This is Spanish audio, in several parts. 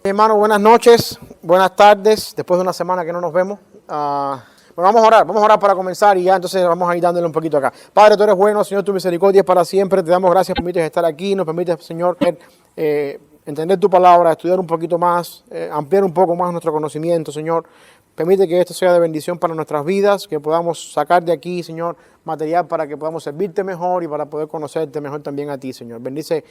Hermano, buenas noches, buenas tardes, después de una semana que no nos vemos. Bueno, vamos a orar para comenzar y ya entonces vamos a ir dándole un poquito acá. Padre, tú eres bueno, Señor, tu misericordia es para siempre, te damos gracias, permites estar aquí, nos permites, Señor, entender tu palabra, estudiar un poquito más, ampliar un poco más nuestro conocimiento, Señor. Permite que esto sea de bendición para nuestras vidas, que podamos sacar de aquí, Señor, material para que podamos servirte mejor y para poder conocerte mejor también a ti, Señor. Bendice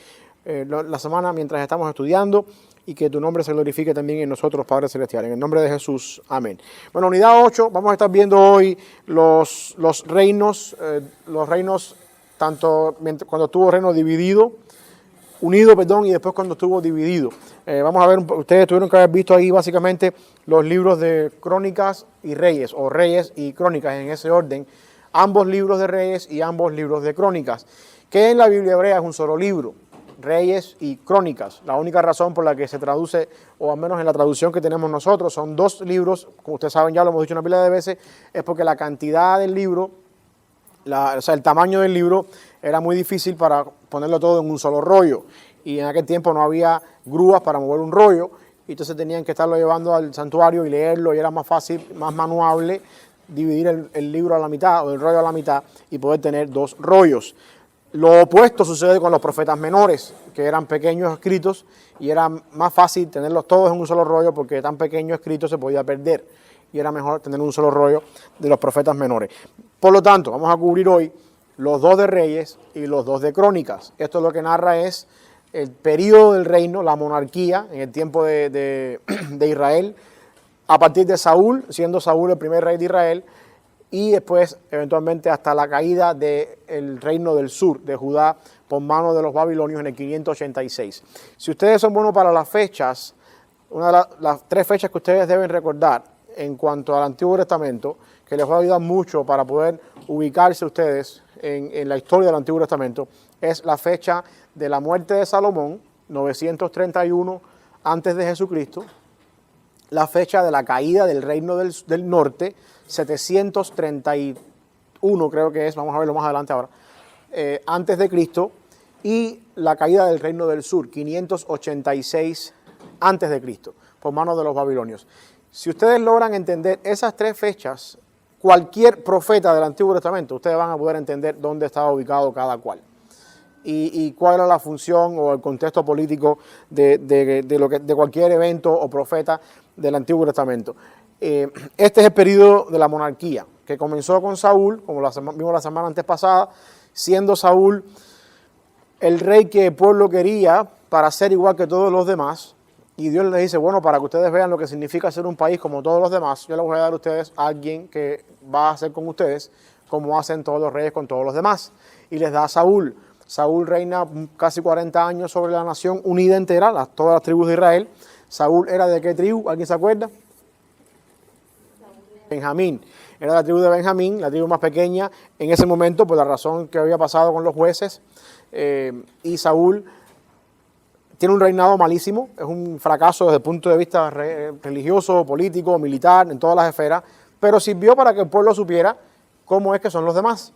la semana mientras estamos estudiando y que tu nombre se glorifique también en nosotros, Padre Celestial. En el nombre de Jesús, amén. Bueno, unidad 8, vamos a estar viendo hoy los reinos, tanto cuando estuvo el reino unido, y después cuando estuvo dividido. Vamos a ver, ustedes tuvieron que haber visto ahí básicamente los libros de Crónicas y Reyes, o Reyes y Crónicas en ese orden, ambos libros de Reyes y ambos libros de Crónicas, que en la Biblia hebrea es un solo libro, Reyes y Crónicas. La única razón por la que se traduce, o al menos en la traducción que tenemos nosotros, son dos libros, como ustedes saben, ya lo hemos dicho una pila de veces, es porque la cantidad del libro, el tamaño del libro era muy difícil para ponerlo todo en un solo rollo. Y en aquel tiempo no había grúas para mover un rollo, y entonces tenían que estarlo llevando al santuario y leerlo, y era más fácil, más manuable, dividir el libro a la mitad, o el rollo a la mitad, y poder tener dos rollos. Lo opuesto sucede con los profetas menores, que eran pequeños escritos, y era más fácil tenerlos todos en un solo rollo, porque tan pequeño escrito se podía perder, y era mejor tener un solo rollo de los profetas menores. Por lo tanto, vamos a cubrir hoy los dos de Reyes y los dos de Crónicas. Esto lo que narra es el periodo del reino, la monarquía, en el tiempo de Israel, a partir de Saúl, siendo Saúl el primer rey de Israel, y después, eventualmente, hasta la caída del reino del sur, de Judá, por mano de los babilonios en el 586. Si ustedes son buenos para las fechas, una de las tres fechas que ustedes deben recordar en cuanto al Antiguo Testamento, que les va a ayudar mucho para poder ubicarse ustedes en la historia del Antiguo Testamento, es la fecha de la muerte de Salomón, 931 antes de Jesucristo, la fecha de la caída del reino del norte, 731 creo que es, vamos a verlo más adelante ahora, antes de Cristo, y la caída del reino del sur, 586 antes de Cristo, por manos de los babilonios. Si ustedes logran entender esas tres fechas, cualquier profeta del Antiguo Testamento, ustedes van a poder entender dónde estaba ubicado cada cual. Y cuál era la función o el contexto político de cualquier evento o profeta del Antiguo Testamento. Este es el periodo de la monarquía, que comenzó con Saúl, como vimos la semana antes pasada, siendo Saúl el rey que el pueblo quería para ser igual que todos los demás. Y Dios les dice, bueno, para que ustedes vean lo que significa ser un país como todos los demás, yo les voy a dar a ustedes a alguien que va a hacer con ustedes como hacen todos los reyes con todos los demás. Y les da a Saúl. Saúl reina casi 40 años sobre la nación unida entera, todas las tribus de Israel. Saúl era ¿de qué tribu? ¿Alguien se acuerda? Benjamín. Era la tribu de Benjamín, la tribu más pequeña en ese momento, por la razón que había pasado con los jueces. Y Saúl tiene un reinado malísimo, es un fracaso desde el punto de vista religioso, político, militar, en todas las esferas, pero sirvió para que el pueblo supiera cómo es que son los demás.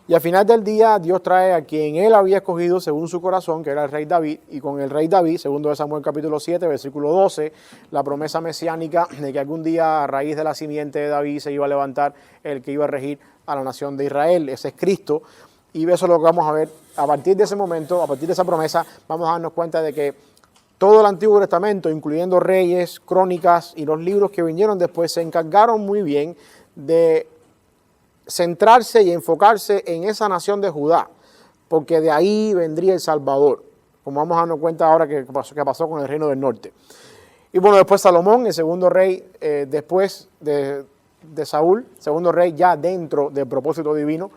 Y al final del día, Dios trae a quien él había escogido según su corazón, que era el rey David, y con el rey David, segundo de Samuel capítulo 7, versículo 12, la promesa mesiánica de que algún día a raíz de la simiente de David se iba a levantar el que iba a regir a la nación de Israel. Ese es Cristo. Y eso es lo que vamos a ver. A partir de ese momento, a partir de esa promesa, vamos a darnos cuenta de que todo el Antiguo Testamento, incluyendo Reyes, Crónicas y los libros que vinieron después, se encargaron muy bien de centrarse y enfocarse en esa nación de Judá, porque de ahí vendría el Salvador, como vamos a darnos cuenta ahora que pasó con el reino del norte. Y bueno, después Salomón, el segundo rey después de Saúl, segundo rey ya dentro del propósito divino.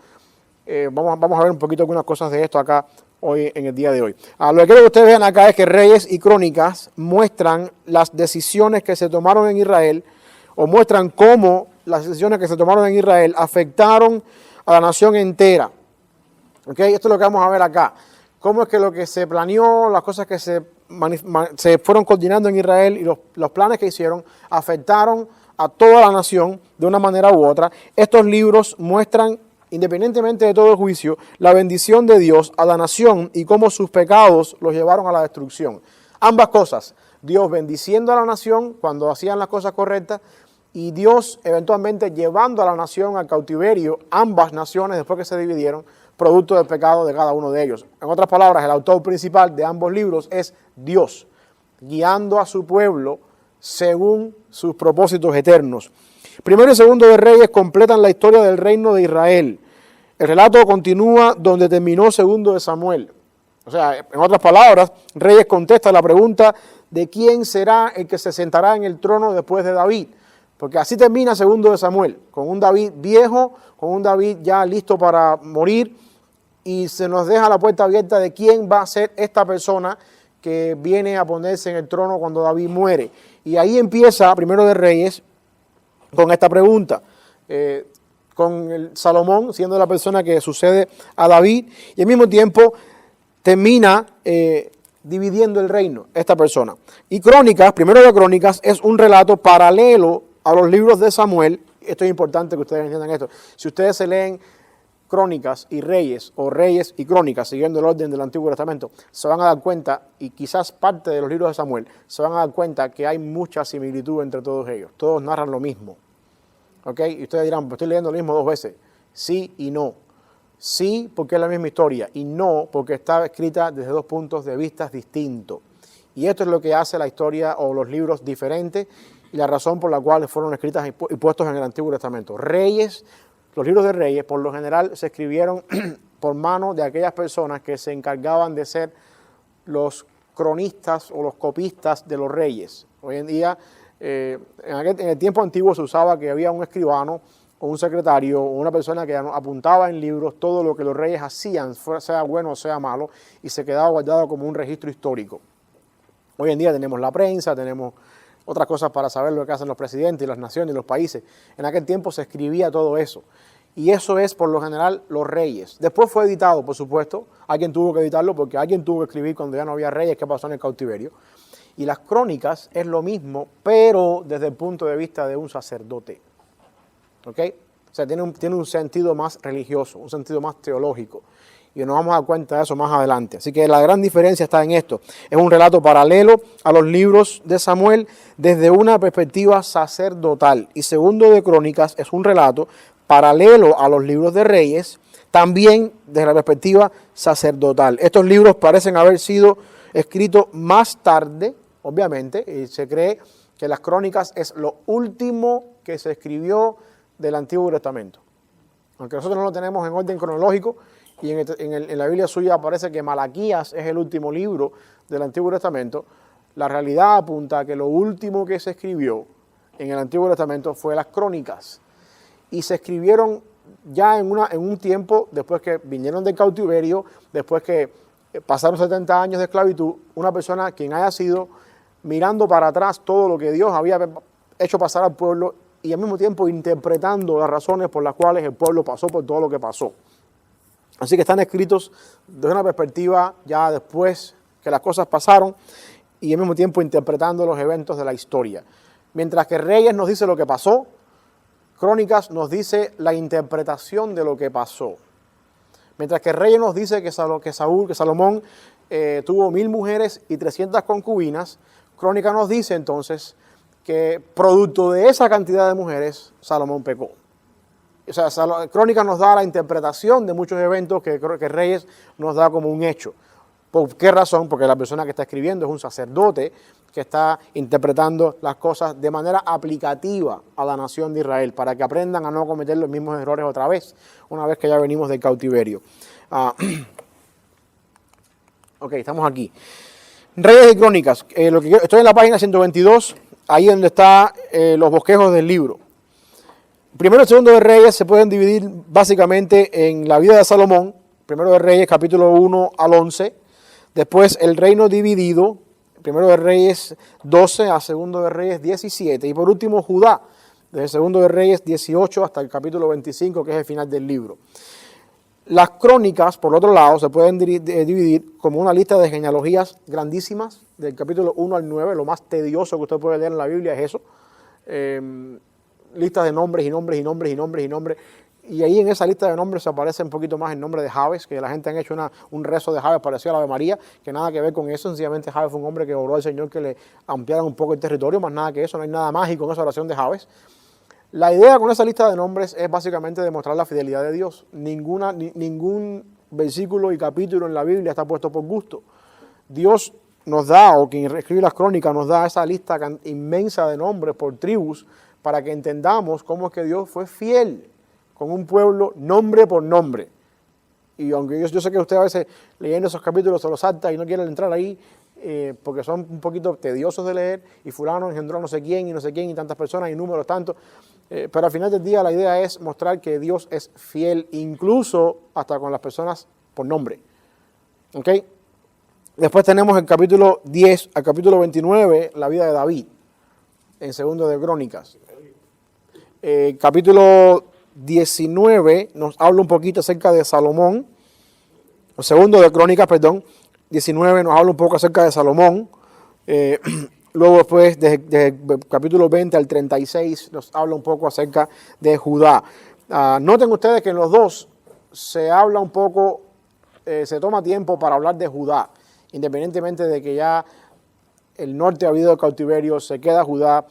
Vamos a ver un poquito algunas cosas de esto acá hoy en el día de hoy. Lo que quiero que ustedes vean acá es que Reyes y Crónicas muestran las decisiones que se tomaron en Israel, o muestran cómo las decisiones que se tomaron en Israel afectaron a la nación entera. ¿Okay? Esto es lo que vamos a ver acá. Cómo es que lo que se planeó, las cosas que se fueron coordinando en Israel y los planes que hicieron afectaron a toda la nación de una manera u otra. Estos libros muestran, independientemente de todo el juicio, la bendición de Dios a la nación y cómo sus pecados los llevaron a la destrucción. Ambas cosas, Dios bendiciendo a la nación cuando hacían las cosas correctas y Dios eventualmente llevando a la nación al cautiverio, ambas naciones después que se dividieron, producto del pecado de cada uno de ellos. En otras palabras, el autor principal de ambos libros es Dios, guiando a su pueblo según sus propósitos eternos. Primero y segundo de Reyes completan la historia del reino de Israel. El relato continúa donde terminó segundo de Samuel. O sea, en otras palabras, Reyes contesta la pregunta de quién será el que se sentará en el trono después de David. Porque así termina segundo de Samuel, con un David viejo, con un David ya listo para morir, y se nos deja la puerta abierta de quién va a ser esta persona que viene a ponerse en el trono cuando David muere. Y ahí empieza Primero de Reyes con esta pregunta, con el Salomón siendo la persona que sucede a David, y al mismo tiempo termina dividiendo el reino, esta persona. Y Crónicas, Primero de Crónicas, es un relato paralelo a los libros de Samuel. Esto es importante que ustedes entiendan esto. Si ustedes se leen Crónicas y Reyes, o Reyes y Crónicas, siguiendo el orden del Antiguo Testamento, se van a dar cuenta, y quizás parte de los libros de Samuel, se van a dar cuenta que hay mucha similitud entre todos ellos. Todos narran lo mismo. ¿Ok? Y ustedes dirán, pues estoy leyendo lo mismo dos veces. Sí y no. Sí, porque es la misma historia, y no, porque está escrita desde dos puntos de vista distintos. Y esto es lo que hace la historia o los libros diferentes, y la razón por la cual fueron escritas y puestos en el Antiguo Testamento. Reyes, los libros de Reyes, por lo general, se escribieron por mano de aquellas personas que se encargaban de ser los cronistas o los copistas de los reyes. Hoy en día, en el tiempo antiguo se usaba que había un escribano o un secretario o una persona que apuntaba en libros todo lo que los reyes hacían, sea bueno o sea malo, y se quedaba guardado como un registro histórico. Hoy en día tenemos la prensa, tenemos otras cosas para saber lo que hacen los presidentes y las naciones y los países. En aquel tiempo se escribía todo eso. Y eso es, por lo general, los reyes. Después fue editado, por supuesto. Alguien tuvo que editarlo porque alguien tuvo que escribir cuando ya no había reyes qué pasó en el cautiverio. Y las crónicas es lo mismo, pero desde el punto de vista de un sacerdote. ¿Ok? O sea, tiene un sentido más religioso, un sentido más teológico. Y nos vamos a dar cuenta de eso más adelante. Así que la gran diferencia está en esto. Es un relato paralelo a los libros de Samuel desde una perspectiva sacerdotal. Y segundo de Crónicas es un relato paralelo a los libros de Reyes, también desde la perspectiva sacerdotal. Estos libros parecen haber sido escritos más tarde, obviamente, y se cree que las Crónicas es lo último que se escribió del Antiguo Testamento. Aunque nosotros no lo tenemos en orden cronológico, y en la Biblia suya aparece que Malaquías es el último libro del Antiguo Testamento, la realidad apunta a que lo último que se escribió en el Antiguo Testamento fue las Crónicas. Y se escribieron ya en un tiempo, después que vinieron del cautiverio, después que pasaron 70 años de esclavitud, una persona quien haya sido mirando para atrás todo lo que Dios había hecho pasar al pueblo y al mismo tiempo interpretando las razones por las cuales el pueblo pasó por todo lo que pasó. Así que están escritos desde una perspectiva ya después que las cosas pasaron y al mismo tiempo interpretando los eventos de la historia. Mientras que Reyes nos dice lo que pasó, Crónicas nos dice la interpretación de lo que pasó. Mientras que Reyes nos dice que Salomón tuvo 1000 mujeres y 300 concubinas, Crónicas nos dice entonces que producto de esa cantidad de mujeres, Salomón pecó. O sea, Crónicas nos da la interpretación de muchos eventos que Reyes nos da como un hecho. ¿Por qué razón? Porque la persona que está escribiendo es un sacerdote que está interpretando las cosas de manera aplicativa a la nación de Israel, para que aprendan a no cometer los mismos errores otra vez, una vez que ya venimos del cautiverio. Ok, estamos aquí. Reyes y Crónicas. Estoy en la página 122, ahí donde están los bosquejos del libro. Primero y segundo de Reyes se pueden dividir básicamente en la vida de Salomón, primero de Reyes, capítulo 1 al 11, después el reino dividido, primero de Reyes 12 a segundo de Reyes 17, y por último Judá, desde segundo de Reyes 18 hasta el capítulo 25, que es el final del libro. Las crónicas, por otro lado, se pueden dividir como una lista de genealogías grandísimas, del capítulo 1 al 9, lo más tedioso que usted puede leer en la Biblia es eso, listas de nombres y nombres y nombres y nombres y nombres, Y ahí en esa lista de nombres aparece un poquito más el nombre de Jabes, que la gente han hecho un rezo de Jabes parecido a la Ave María, que nada que ver con eso. Sencillamente Jabes fue un hombre que oró al Señor que le ampliaran un poco el territorio, más nada que eso, no hay nada mágico en esa oración de Jabes. La idea con esa lista de nombres es básicamente demostrar la fidelidad de Dios. Ningún versículo y capítulo en la Biblia está puesto por gusto. Dios nos da, o quien escribe las crónicas nos da esa lista inmensa de nombres por tribus para que entendamos cómo es que Dios fue fiel con un pueblo nombre por nombre. Y aunque yo sé que usted a veces leyendo esos capítulos se los salta y no quiere entrar ahí porque son un poquito tediosos de leer y fulano engendró no sé quién y tantas personas y números tantos, pero al final del día la idea es mostrar que Dios es fiel incluso hasta con las personas por nombre. ¿Ok? Después tenemos el capítulo 10 al capítulo 29, la vida de David, en segundo de Crónicas. Capítulo 19 nos habla un poquito acerca de Salomón, o segundo de Crónicas, perdón, 19 nos habla un poco acerca de Salomón, luego después de capítulo 20 al 36 nos habla un poco acerca de Judá. Noten ustedes que en los dos se habla un poco, se toma tiempo para hablar de Judá, independientemente de que ya el norte ha habido cautiverio, se queda Judá,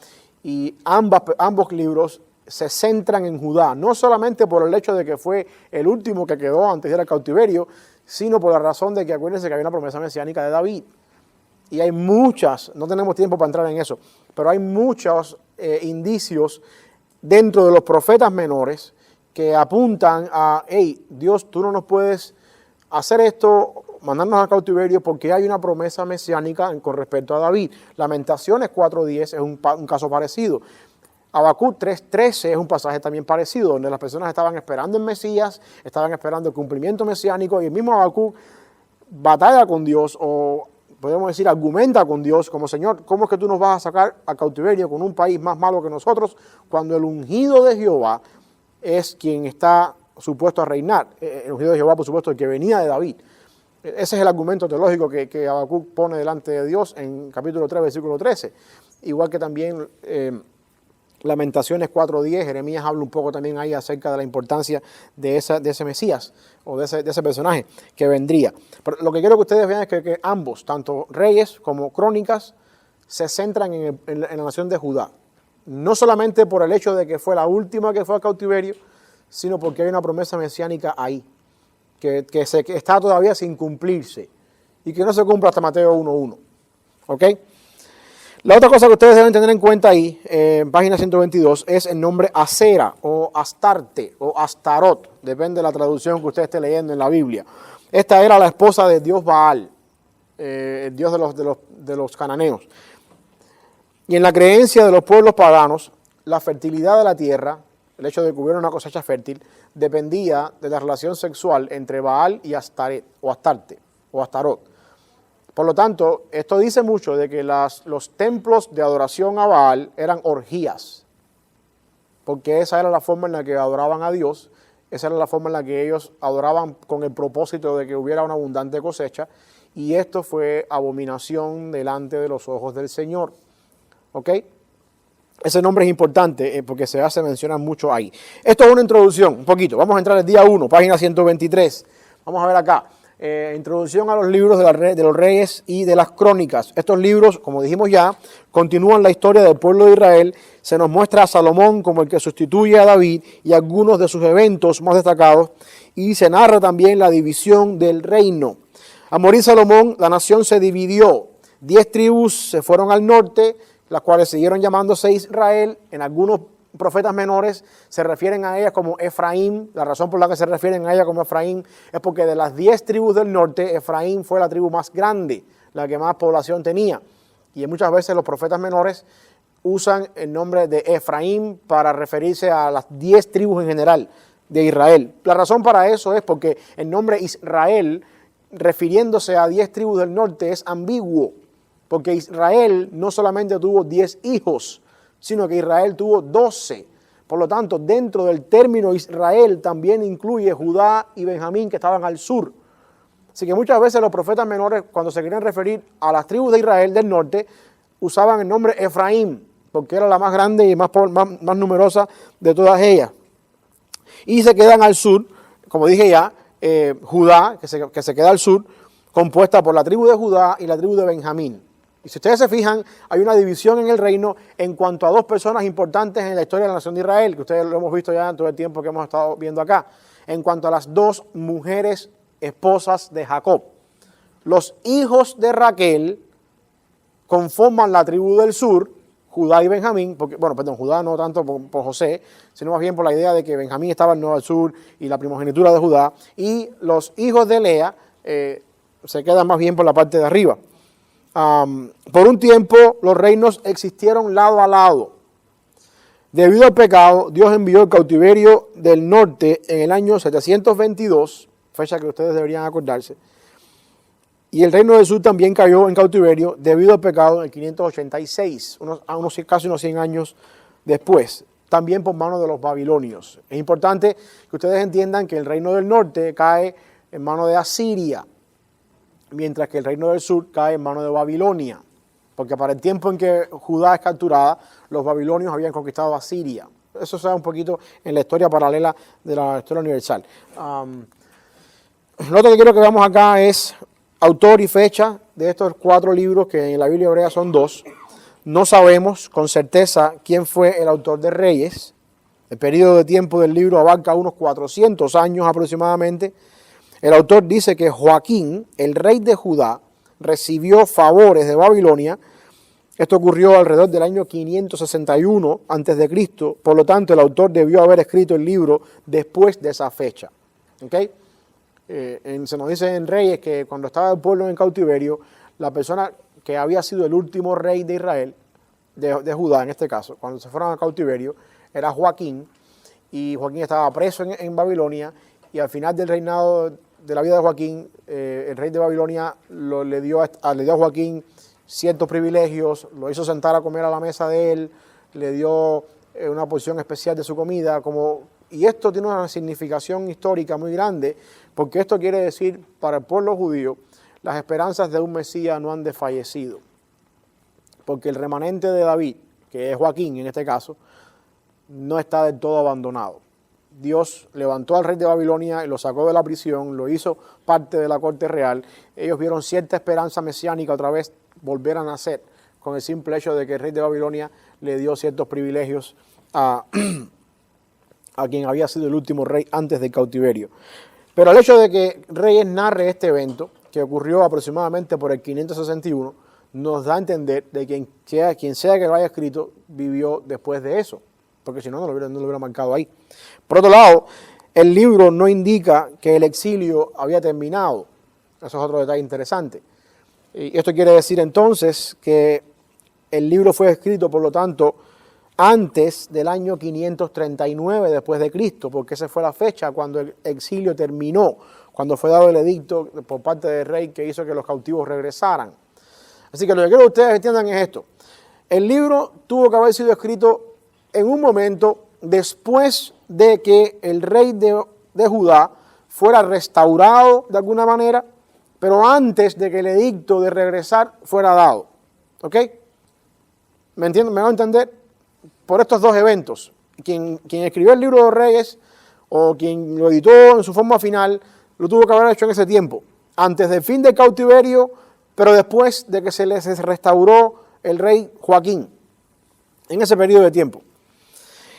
y ambos libros se centran en Judá, no solamente por el hecho de que fue el último que quedó antes del cautiverio, sino por la razón de que acuérdense que había una promesa mesiánica de David. Y hay muchas, no tenemos tiempo para entrar en eso, pero hay muchos indicios dentro de los profetas menores que apuntan a, hey, Dios, tú no nos puedes hacer esto, mandarnos al cautiverio porque hay una promesa mesiánica con respecto a David. Lamentaciones 4.10 es un caso parecido. Habacuc 3.13 es un pasaje también parecido, donde las personas estaban esperando en Mesías, estaban esperando el cumplimiento mesiánico, y el mismo Habacuc batalla con Dios, o podemos decir argumenta con Dios, como Señor, ¿cómo es que tú nos vas a sacar al cautiverio con un país más malo que nosotros, cuando el ungido de Jehová es quien está supuesto a reinar? El ungido de Jehová, por supuesto, el que venía de David. Ese es el argumento teológico que Habacuc pone delante de Dios en capítulo 3, versículo 13. Igual que también Lamentaciones 4.10, Jeremías habla un poco también ahí acerca de la importancia de ese Mesías o de ese personaje que vendría. Pero lo que quiero que ustedes vean es que ambos, tanto Reyes como Crónicas, se centran en la nación de Judá. No solamente por el hecho de que fue la última que fue al cautiverio, sino porque hay una promesa mesiánica ahí, que está todavía sin cumplirse y que no se cumple hasta Mateo 1.1. ¿Ok? La otra cosa que ustedes deben tener en cuenta ahí, en página 122, es el nombre Asera o Astarte o Astarot, depende de la traducción que usted esté leyendo en la Biblia. Esta era la esposa de Dios Baal, el dios de los cananeos. Y en la creencia de los pueblos paganos, la fertilidad de la tierra, el hecho de que hubiera una cosecha fértil, dependía de la relación sexual entre Baal y Astarte o Astarot. Por lo tanto, esto dice mucho de que los templos de adoración a Baal eran orgías, porque esa era la forma en la que adoraban a Dios, esa era la forma en la que ellos adoraban con el propósito de que hubiera una abundante cosecha, y esto fue abominación delante de los ojos del Señor. ¿Ok? Ese nombre es importante porque se hace mencionar mucho ahí. Esto es una introducción, un poquito. Vamos a entrar al día 1, página 123. Vamos a ver acá. Introducción a los libros de los reyes y de las crónicas. Estos libros, como dijimos ya, continúan la historia del pueblo de Israel. Se nos muestra a Salomón como el que sustituye a David y algunos de sus eventos más destacados. Y se narra también la división del reino. Al morir Salomón, la nación se dividió. 10 tribus se fueron al norte, las cuales siguieron llamándose Israel. En algunos profetas menores se refieren a ellas como Efraín. La razón por la que se refieren a ella como Efraín es porque de las 10 tribus del norte, Efraín fue la tribu más grande, la que más población tenía. Y muchas veces los profetas menores usan el nombre de Efraín para referirse a las 10 tribus en general de Israel. La razón para eso es porque el nombre Israel, refiriéndose a 10 tribus del norte, es ambiguo, porque Israel no solamente tuvo 10 hijos, sino que Israel tuvo 12. Por lo tanto, dentro del término Israel también incluye Judá y Benjamín, que estaban al sur. Así que muchas veces los profetas menores, cuando se querían referir a las tribus de Israel del norte, usaban el nombre Efraín, porque era la más grande y más numerosa de todas ellas. Y se quedan al sur, como dije ya, Judá, que se queda al sur, compuesta por la tribu de Judá y la tribu de Benjamín. Y si ustedes se fijan, hay una división en el reino en cuanto a dos personas importantes en la historia de la nación de Israel, que ustedes lo hemos visto ya en todo el tiempo que hemos estado viendo acá, en cuanto a las dos mujeres esposas de Jacob. Los hijos de Raquel conforman la tribu del sur, Judá y Benjamín, porque, Judá no tanto por José, sino más bien por la idea de que Benjamín estaba en al sur y la primogenitura de Judá, y los hijos de Lea se quedan más bien por la parte de arriba. Por un tiempo los reinos existieron lado a lado. Debido al pecado, Dios envió el cautiverio del norte en el año 722, fecha que ustedes deberían acordarse, y el reino del sur también cayó en cautiverio debido al pecado en el 586, casi unos 100 años después, también por mano de los babilonios. Es importante que ustedes entiendan que el reino del norte cae en mano de Asiria, mientras que el reino del sur cae en mano de Babilonia, porque para el tiempo en que Judá es capturada, los babilonios habían conquistado a Siria. Eso se da un poquito en la historia paralela de la historia universal. Lo otro que quiero que veamos acá es autor y fecha de estos 4 libros, que en la Biblia hebrea son 2. No sabemos con certeza quién fue el autor de Reyes. El periodo de tiempo del libro abarca unos 400 años aproximadamente. El autor dice que Joaquín, el rey de Judá, recibió favores de Babilonia. Esto ocurrió alrededor del año 561 a.C., por lo tanto el autor debió haber escrito el libro después de esa fecha. ¿Okay? Se nos dice en Reyes que cuando estaba el pueblo en cautiverio, la persona que había sido el último rey de Israel, de Judá en este caso, cuando se fueron al cautiverio, era Joaquín, y Joaquín estaba preso en Babilonia, y al final del reinado de la vida de Joaquín, el rey de Babilonia le dio a Joaquín ciertos privilegios, lo hizo sentar a comer a la mesa de él, le dio una porción especial de su comida, y esto tiene una significación histórica muy grande, porque esto quiere decir para el pueblo judío, las esperanzas de un Mesías no han desfallecido, porque el remanente de David, que es Joaquín en este caso, no está del todo abandonado. Dios levantó al rey de Babilonia y lo sacó de la prisión, lo hizo parte de la corte real. Ellos vieron cierta esperanza mesiánica otra vez volver a nacer, con el simple hecho de que el rey de Babilonia le dio ciertos privilegios a quien había sido el último rey antes del cautiverio. Pero el hecho de que Reyes narre este evento, que ocurrió aproximadamente por el 561, nos da a entender de que quien sea que lo haya escrito vivió después de eso, porque si no, no lo hubiera marcado ahí. Por otro lado, el libro no indica que el exilio había terminado. Eso es otro detalle interesante. Y esto quiere decir entonces que el libro fue escrito, por lo tanto, antes del año 539 después de Cristo, porque esa fue la fecha cuando el exilio terminó, cuando fue dado el edicto por parte del rey que hizo que los cautivos regresaran. Así que lo que quiero que ustedes entiendan es esto. El libro tuvo que haber sido escrito en un momento después de que el rey de Judá fuera restaurado de alguna manera, pero antes de que el edicto de regresar fuera dado. ¿Ok? ¿Me entienden? ¿Me van a entender? Por estos dos eventos. Quien escribió el libro de los Reyes o quien lo editó en su forma final, lo tuvo que haber hecho en ese tiempo. Antes del fin del cautiverio, pero después de que se les restauró el rey Joaquín. En ese periodo de tiempo.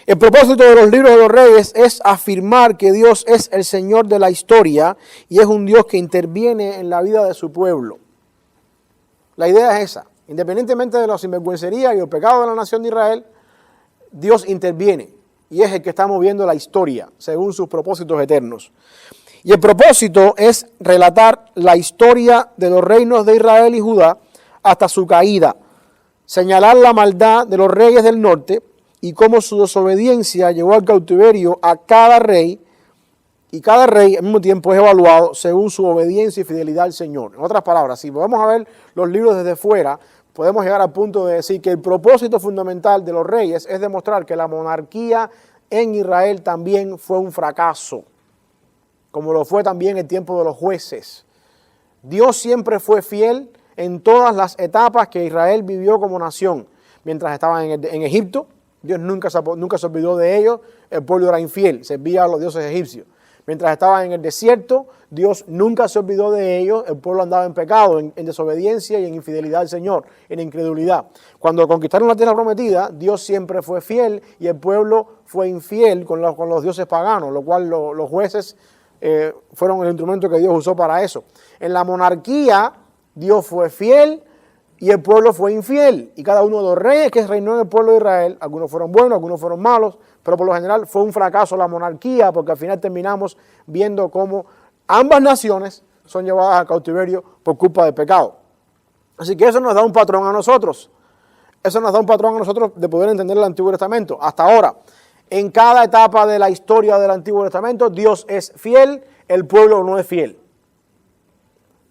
El propósito de los libros de los Reyes es afirmar que Dios es el Señor de la historia y es un Dios que interviene en la vida de su pueblo. La idea es esa. Independientemente de la sinvergüencería y el pecado de la nación de Israel, Dios interviene y es el que está moviendo la historia según sus propósitos eternos. Y el propósito es relatar la historia de los reinos de Israel y Judá hasta su caída, señalar la maldad de los reyes del norte y cómo su desobediencia llevó al cautiverio a cada rey, y cada rey al mismo tiempo es evaluado según su obediencia y fidelidad al Señor. En otras palabras, si vamos a ver los libros desde fuera, podemos llegar al punto de decir que el propósito fundamental de los reyes es demostrar que la monarquía en Israel también fue un fracaso, como lo fue también el tiempo de los jueces. Dios siempre fue fiel en todas las etapas que Israel vivió como nación, mientras estaba en Egipto, Dios nunca se olvidó de ellos. El pueblo era infiel, servía a los dioses egipcios. Mientras estaban en el desierto, Dios nunca se olvidó de ellos. El pueblo andaba en pecado, en desobediencia y en infidelidad al Señor, en incredulidad. Cuando conquistaron la tierra prometida, Dios siempre fue fiel y el pueblo fue infiel con los dioses paganos, lo cual los jueces fueron el instrumento que Dios usó para eso. En la monarquía, Dios fue fiel y el pueblo fue infiel. Y cada uno de los reyes que reinó en el pueblo de Israel, algunos fueron buenos, algunos fueron malos, pero por lo general fue un fracaso la monarquía, porque al final terminamos viendo cómo ambas naciones son llevadas al cautiverio por culpa del pecado. Así que eso nos da un patrón a nosotros. Eso nos da un patrón a nosotros de poder entender el Antiguo Testamento. Hasta ahora, en cada etapa de la historia del Antiguo Testamento, Dios es fiel, el pueblo no es fiel.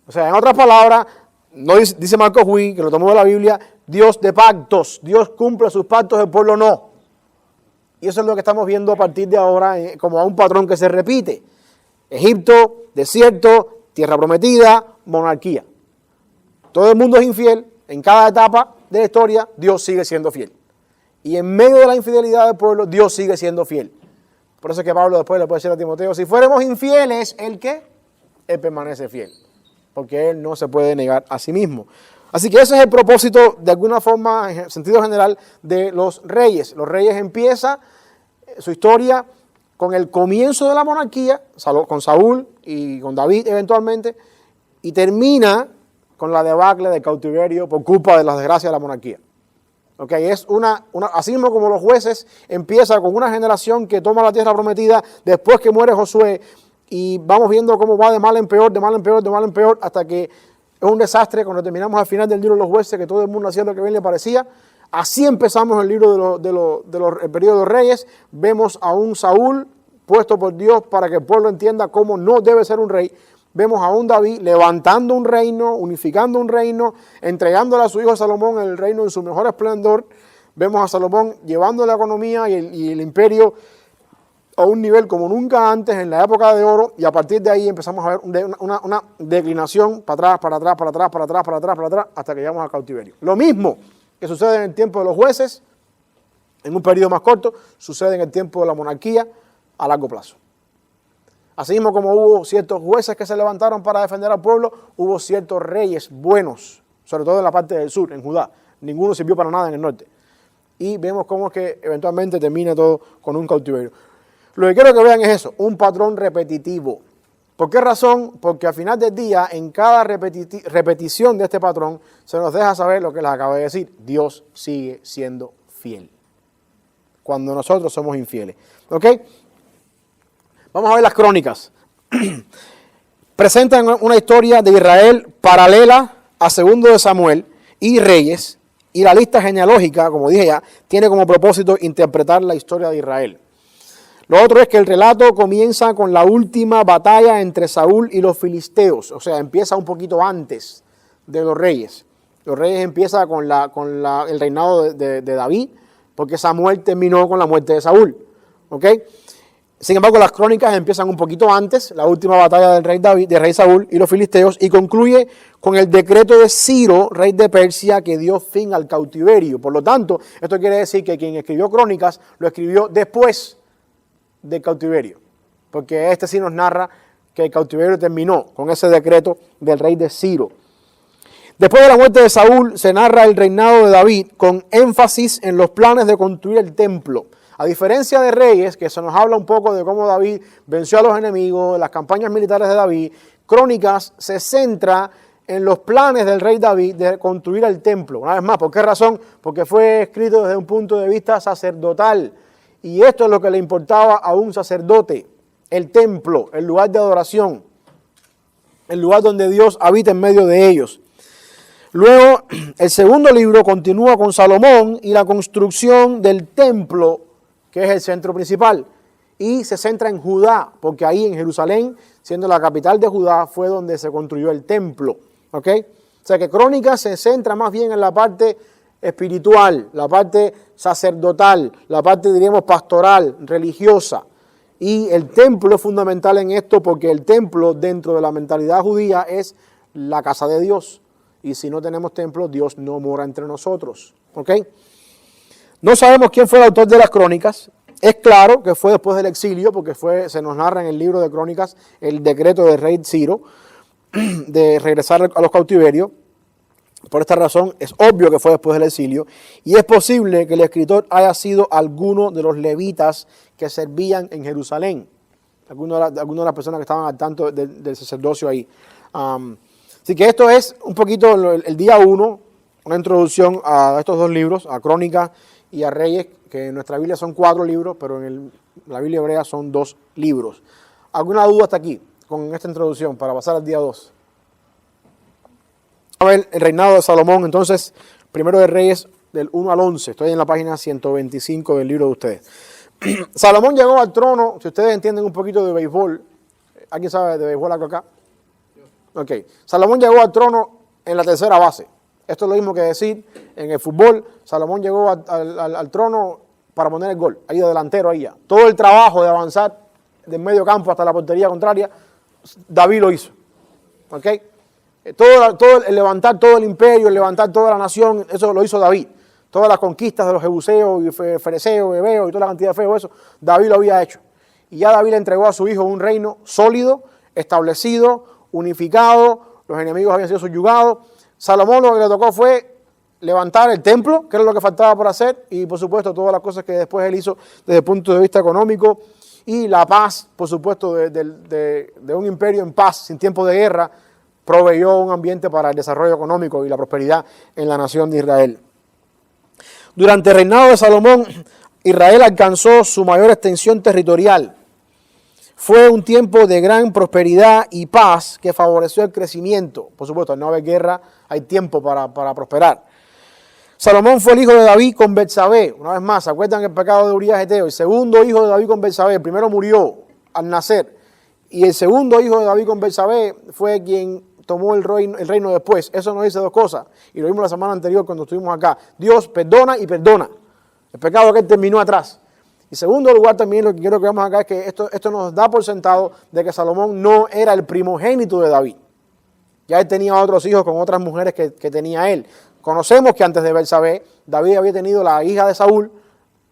O sea, en otras palabras, no dice Marcos Witt, que lo tomó de la Biblia, Dios de pactos. Dios cumple sus pactos, el pueblo no. Y eso es lo que estamos viendo a partir de ahora como a un patrón que se repite. Egipto, desierto, tierra prometida, monarquía. Todo el mundo es infiel. En cada etapa de la historia, Dios sigue siendo fiel. Y en medio de la infidelidad del pueblo, Dios sigue siendo fiel. Por eso es que Pablo después le puede decir a Timoteo, si fuéramos infieles, ¿el qué? Él permanece fiel. Porque Él no se puede negar a sí mismo. Así que ese es el propósito, de alguna forma, en sentido general, de los reyes. Los reyes empiezan su historia con el comienzo de la monarquía, con Saúl y con David eventualmente, y termina con la debacle del cautiverio por culpa de las desgracias de la monarquía. Okay, es así mismo como los jueces empieza con una generación que toma la tierra prometida después que muere Josué, y vamos viendo cómo va de mal en peor, de mal en peor, de mal en peor, hasta que es un desastre cuando terminamos al final del libro de los jueces, que todo el mundo hacía lo que bien le parecía. Así empezamos el libro el periodo de los reyes. Vemos a un Saúl puesto por Dios para que el pueblo entienda cómo no debe ser un rey. Vemos a un David levantando un reino, unificando un reino, entregándole a su hijo Salomón el reino en su mejor esplendor. Vemos a Salomón llevando la economía y el imperio a un nivel como nunca antes en la época de oro, y a partir de ahí empezamos a ver una declinación para atrás, hasta que llegamos al cautiverio. Lo mismo que sucede en el tiempo de los jueces, en un periodo más corto, sucede en el tiempo de la monarquía a largo plazo. Así mismo como hubo ciertos jueces que se levantaron para defender al pueblo, hubo ciertos reyes buenos, sobre todo en la parte del sur, en Judá. Ninguno sirvió para nada en el norte. Y vemos cómo es que eventualmente termina todo con un cautiverio. Lo que quiero que vean es eso, un patrón repetitivo. ¿Por qué razón? Porque al final del día, en cada repetición de este patrón, se nos deja saber lo que les acabo de decir. Dios sigue siendo fiel cuando nosotros somos infieles. ¿Ok? Vamos a ver las crónicas. Presentan una historia de Israel paralela a 2 de Samuel y Reyes, y la lista genealógica, como dije ya, tiene como propósito interpretar la historia de Israel. Lo otro es que el relato comienza con la última batalla entre Saúl y los filisteos, o sea, empieza un poquito antes de los reyes. Los reyes empiezan con el reinado de David, porque Samuel terminó con la muerte de Saúl. ¿Ok? Sin embargo, las crónicas empiezan un poquito antes, la última batalla del rey David, del rey Saúl y los filisteos, y concluye con el decreto de Ciro, rey de Persia, que dio fin al cautiverio. Por lo tanto, esto quiere decir que quien escribió crónicas lo escribió después del cautiverio, porque sí nos narra que el cautiverio terminó con ese decreto del rey de Ciro. Después de la muerte de Saúl se narra el reinado de David con énfasis en los planes de construir el templo. A diferencia de Reyes, que se nos habla un poco de cómo David venció a los enemigos, las campañas militares de David, Crónicas se centra en los planes del rey David de construir el templo. Una vez más, ¿por qué razón? Porque fue escrito desde un punto de vista sacerdotal. Y esto es lo que le importaba a un sacerdote, el templo, el lugar de adoración, el lugar donde Dios habita en medio de ellos. Luego, el segundo libro continúa con Salomón y la construcción del templo, que es el centro principal, y se centra en Judá, porque ahí en Jerusalén, siendo la capital de Judá, fue donde se construyó el templo. ¿Ok? O sea que Crónicas se centra más bien en la parte espiritual, la parte sacerdotal, la parte, diríamos, pastoral, religiosa. Y el templo es fundamental en esto porque el templo, dentro de la mentalidad judía, es la casa de Dios. Y si no tenemos templo, Dios no mora entre nosotros. ¿Ok? No sabemos quién fue el autor de las crónicas. Es claro que fue después del exilio, porque se nos narra en el libro de Crónicas el decreto del rey Ciro de regresar a los cautiverios. Por esta razón es obvio que fue después del exilio, y es posible que el escritor haya sido alguno de los levitas que servían en Jerusalén, algunas de las personas que estaban al tanto del sacerdocio ahí. Así que esto es un poquito el día 1, una introducción a estos dos libros, a Crónicas y a Reyes, que en nuestra Biblia son 4 libros, pero en la Biblia hebrea son 2 libros. ¿Alguna duda hasta aquí con esta introducción para pasar al día 2? A ver, el reinado de Salomón, entonces, primero de Reyes, del 1 al 11. Estoy en la página 125 del libro de ustedes. Salomón llegó al trono, si ustedes entienden un poquito de béisbol. ¿Alguien sabe de béisbol acá? Ok. Salomón llegó al trono en la tercera base. Esto es lo mismo que decir en el fútbol. Salomón llegó al trono para poner el gol, ahí de delantero, ahí ya. Todo el trabajo de avanzar del medio campo hasta la portería contraria, David lo hizo. ¿Ok? Todo el levantar todo el imperio, el levantar toda la nación, eso lo hizo David. Todas las conquistas de los jebuseos y fereceos, heveos y toda la cantidad de feos, eso, David lo había hecho. Y ya David le entregó a su hijo un reino sólido, establecido, unificado, los enemigos habían sido subyugados. Salomón lo que le tocó fue levantar el templo, que era lo que faltaba por hacer, y por supuesto todas las cosas que después él hizo desde el punto de vista económico, y la paz, por supuesto, de un imperio en paz, sin tiempo de guerra, proveyó un ambiente para el desarrollo económico y la prosperidad en la nación de Israel. Durante el reinado de Salomón, Israel alcanzó su mayor extensión territorial. Fue un tiempo de gran prosperidad y paz que favoreció el crecimiento. Por supuesto, al no haber guerra, hay tiempo para prosperar. Salomón fue el hijo de David con Betsabé. Una vez más, ¿se acuerdan el pecado de Urías Eteo? El segundo hijo de David con Betsabé. El primero murió al nacer. Y el segundo hijo de David con Betsabé fue quien tomó el reino después. Eso nos dice 2 cosas. Y lo vimos la semana anterior cuando estuvimos acá. Dios perdona y perdona. El pecado que él terminó atrás. Y segundo lugar también lo que quiero que veamos acá es que esto nos da por sentado de que Salomón no era el primogénito de David. Ya él tenía otros hijos con otras mujeres que tenía él. Conocemos que antes de Betsabé, David había tenido la hija de Saúl,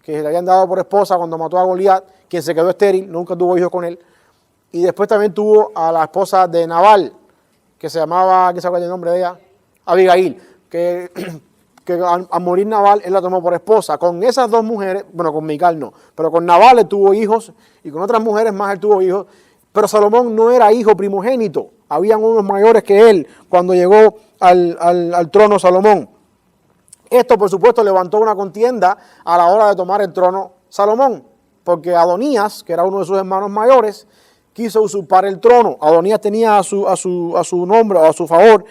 que le habían dado por esposa cuando mató a Goliat, quien se quedó estéril, nunca tuvo hijos con él. Y después también tuvo a la esposa de Nabal, que se llamaba, ¿quién sabe el nombre de ella? Abigail, que al morir Nabal, él la tomó por esposa. Con esas 2 mujeres, bueno, con Mical no, pero con Nabal él tuvo hijos, y con otras mujeres más él tuvo hijos, pero Salomón no era hijo primogénito. Habían unos mayores que él cuando llegó al trono Salomón. Esto, por supuesto, levantó una contienda a la hora de tomar el trono Salomón, porque Adonías, que era uno de sus hermanos mayores, quiso usurpar el trono. Adonías tenía a su nombre o a su favor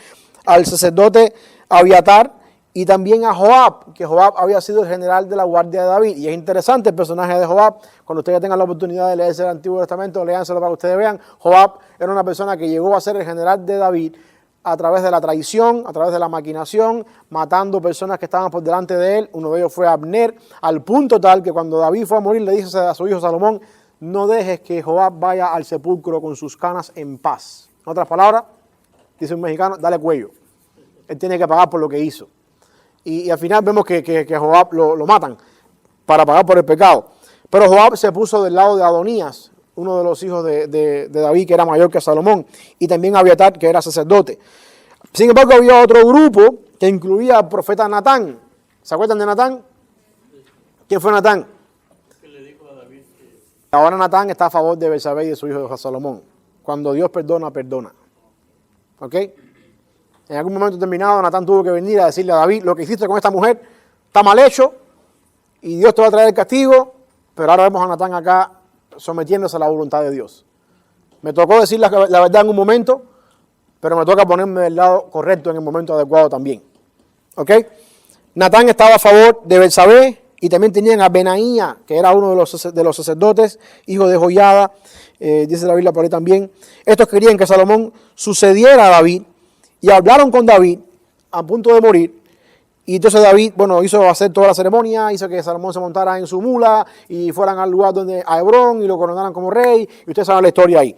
al sacerdote Abiatar y también a Joab, que Joab había sido el general de la guardia de David. Y es interesante el personaje de Joab. Cuando ustedes tengan la oportunidad de leerse el Antiguo Testamento, léanselo para que ustedes vean. Joab era una persona que llegó a ser el general de David a través de la traición, a través de la maquinación, matando personas que estaban por delante de él. Uno de ellos fue Abner, al punto tal que cuando David fue a morir le dice a su hijo Salomón: no dejes que Joab vaya al sepulcro con sus canas en paz. En otras palabras, dice un mexicano, dale cuello. Él tiene que pagar por lo que hizo. Y al final vemos que Joab lo matan para pagar por el pecado. Pero Joab se puso del lado de Adonías, uno de los hijos de David, que era mayor que Salomón, y también Abiatar, que era sacerdote. Sin embargo, había otro grupo que incluía al profeta Natán. ¿Se acuerdan de Natán? ¿Quién fue Natán? Ahora Natán está a favor de Betsabé y de su hijo Salomón. Cuando Dios perdona, perdona. ¿Ok? En algún momento determinado, Natán tuvo que venir a decirle a David: lo que hiciste con esta mujer está mal hecho y Dios te va a traer el castigo. Pero ahora vemos a Natán acá sometiéndose a la voluntad de Dios. Me tocó decir la verdad en un momento, pero me toca ponerme del lado correcto en el momento adecuado también. ¿Ok? Natán estaba a favor de Betsabé. Y también tenían a Benaía, que era uno de los sacerdotes, hijo de Joiada, dice la Biblia por ahí también. Estos querían que Salomón sucediera a David y hablaron con David a punto de morir. Y entonces David, hizo hacer toda la ceremonia, hizo que Salomón se montara en su mula y fueran al lugar a Hebrón y lo coronaran como rey. Y ustedes saben la historia ahí.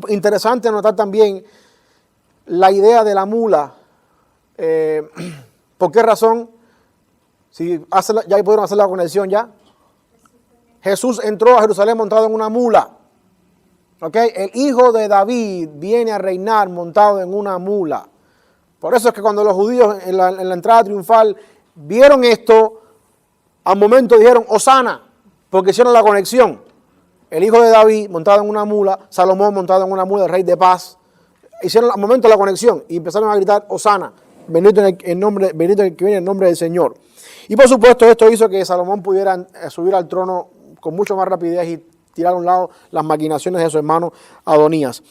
Interesante notar también la idea de la mula. ¿Por qué razón? Ya pudieron hacer la conexión ya. Jesús entró a Jerusalén montado en una mula. ¿Okay? El hijo de David viene a reinar montado en una mula. Por eso es que cuando los judíos en la entrada triunfal vieron esto, al momento dijeron, Hosana, porque hicieron la conexión. El hijo de David montado en una mula, Salomón montado en una mula, el rey de paz. Hicieron al momento la conexión y empezaron a gritar, Hosana, bendito el que viene en nombre del Señor. Y por supuesto esto hizo que Salomón pudiera subir al trono con mucho más rapidez y tirar a un lado las maquinaciones de su hermano Adonías.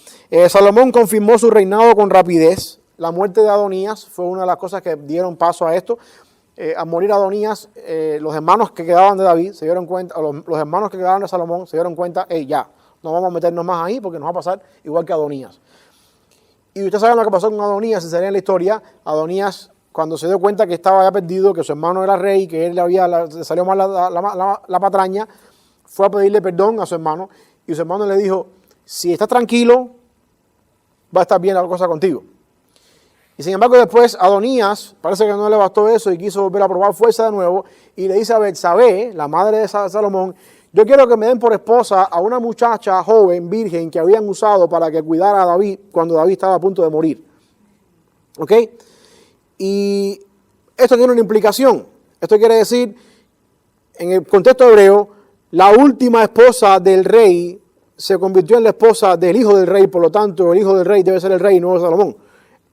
Salomón confirmó su reinado con rapidez. La muerte de Adonías fue una de las cosas que dieron paso a esto. Al morir Adonías, los hermanos que quedaban de David se dieron cuenta, los hermanos que quedaban de Salomón se dieron cuenta, ya, no vamos a meternos más ahí porque nos va a pasar igual que Adonías. Y ustedes saben lo que pasó con Adonías, si se lee en la historia. Adonías, cuando se dio cuenta que estaba ya perdido, que su hermano era rey, que él le salió mal la patraña, fue a pedirle perdón a su hermano, y su hermano le dijo, si estás tranquilo, va a estar bien la cosa contigo. Y sin embargo después Adonías, parece que no le bastó eso y quiso volver a probar fuerza de nuevo, y le dice a Betsabé, la madre de Salomón, yo quiero que me den por esposa a una muchacha joven, virgen, que habían usado para que cuidara a David cuando David estaba a punto de morir. ¿Ok? Y esto tiene una implicación. Esto quiere decir, en el contexto hebreo, la última esposa del rey se convirtió en la esposa del hijo del rey, por lo tanto el hijo del rey debe ser el rey, no Salomón.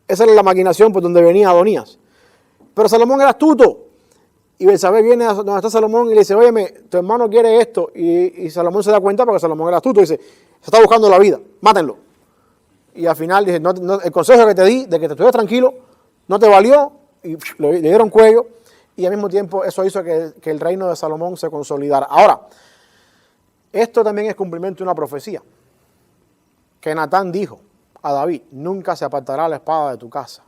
Esa era la maquinación por donde venía Adonías. Pero Salomón era astuto. Y Betsabé viene a donde está Salomón y le dice, óyeme, tu hermano quiere esto. Y Salomón se da cuenta porque Salomón era astuto y dice, se está buscando la vida, mátenlo. Y al final dice, el consejo que te di de que te estuvieras tranquilo no te valió, y le dieron cuello. Y al mismo tiempo eso hizo que el reino de Salomón se consolidara. Ahora, esto también es cumplimiento de una profecía que Natán dijo a David, nunca se apartará la espada de tu casa.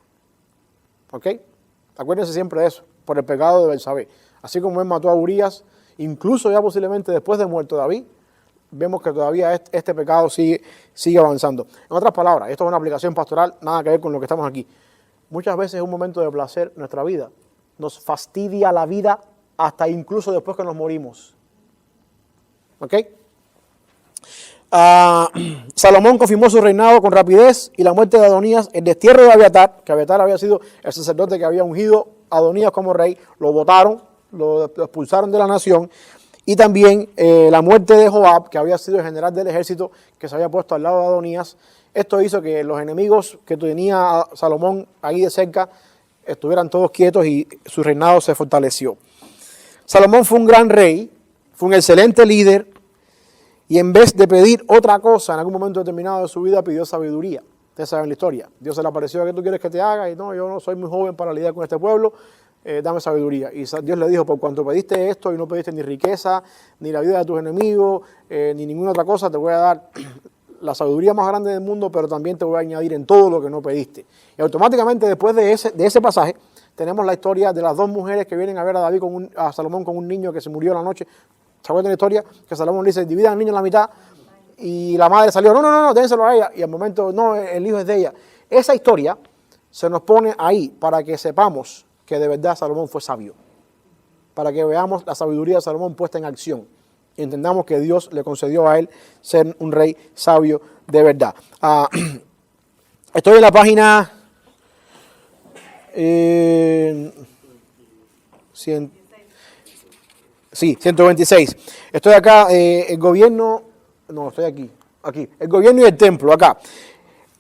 ¿Ok? Acuérdense siempre de eso, por el pecado de Betsabé. Así como él mató a Urías, incluso ya posiblemente después de muerto David, vemos que todavía este pecado sigue avanzando. En otras palabras, esto es una aplicación pastoral, nada que ver con lo que estamos aquí. Muchas veces es un momento de placer en nuestra vida. Nos fastidia la vida hasta incluso después que nos morimos. ¿Ok? Salomón confirmó su reinado con rapidez y la muerte de Adonías, el destierro de Abiatar, que Abiatar había sido el sacerdote que había ungido a Adonías como rey, lo votaron, lo expulsaron de la nación, y también la muerte de Joab, que había sido el general del ejército que se había puesto al lado de Adonías. Esto hizo que los enemigos que tenía Salomón ahí de cerca estuvieran todos quietos y su reinado se fortaleció. Salomón fue un gran rey, fue un excelente líder, y en vez de pedir otra cosa en algún momento determinado de su vida, pidió sabiduría. Ustedes saben la historia. Dios se le apareció, ¿qué tú quieres que te haga? Y no, yo no soy muy joven para lidiar con este pueblo, dame sabiduría. Y Dios le dijo, por cuanto pediste esto y no pediste ni riqueza, ni la vida de tus enemigos, ni ninguna otra cosa, te voy a dar la sabiduría más grande del mundo, pero también te voy a añadir en todo lo que no pediste. Y automáticamente después de ese pasaje, tenemos la historia de las dos mujeres que vienen a ver a David a Salomón con un niño que se murió la noche. ¿Se acuerdan de la historia? Que Salomón le dice, dividan al niño en la mitad, y la madre salió, no, dénselo a ella, y al momento, no, el hijo es de ella. Esa historia se nos pone ahí para que sepamos que de verdad Salomón fue sabio, para que veamos la sabiduría de Salomón puesta en acción, y entendamos que Dios le concedió a él ser un rey sabio de verdad. Estoy en la página 126. Estoy acá, el gobierno, no, estoy aquí, el gobierno y el templo, acá.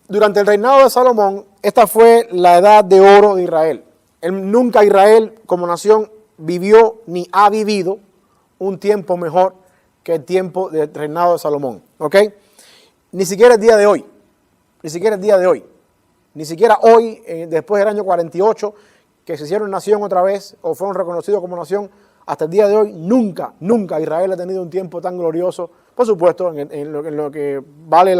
Durante el reinado de Salomón, esta fue la edad de oro de Israel. Nunca Israel como nación vivió ni ha vivido un tiempo mejor que el tiempo del reinado de Salomón. ¿Ok? Ni siquiera el día de hoy. Ni siquiera hoy, después del año 48, que se hicieron nación otra vez, o fueron reconocidos como nación, hasta el día de hoy, nunca Israel ha tenido un tiempo tan glorioso. Por supuesto, en lo que vale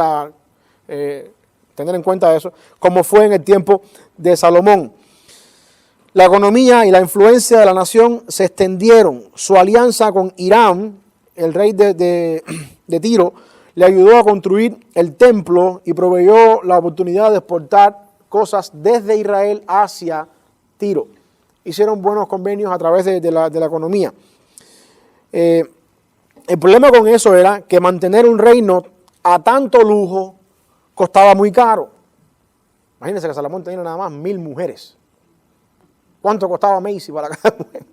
tener en cuenta eso, como fue en el tiempo de Salomón. La economía y la influencia de la nación se extendieron. Su alianza con Hiram, el rey de Tiro, le ayudó a construir el templo y proveyó la oportunidad de exportar cosas desde Israel hacia Tiro. hicieron buenos convenios a través de la economía. El problema con eso era que mantener un reino a tanto lujo costaba muy caro. Imagínense que Salomón tenía nada más 1000 mujeres. ¿Cuánto costaba Macy para cada mujer?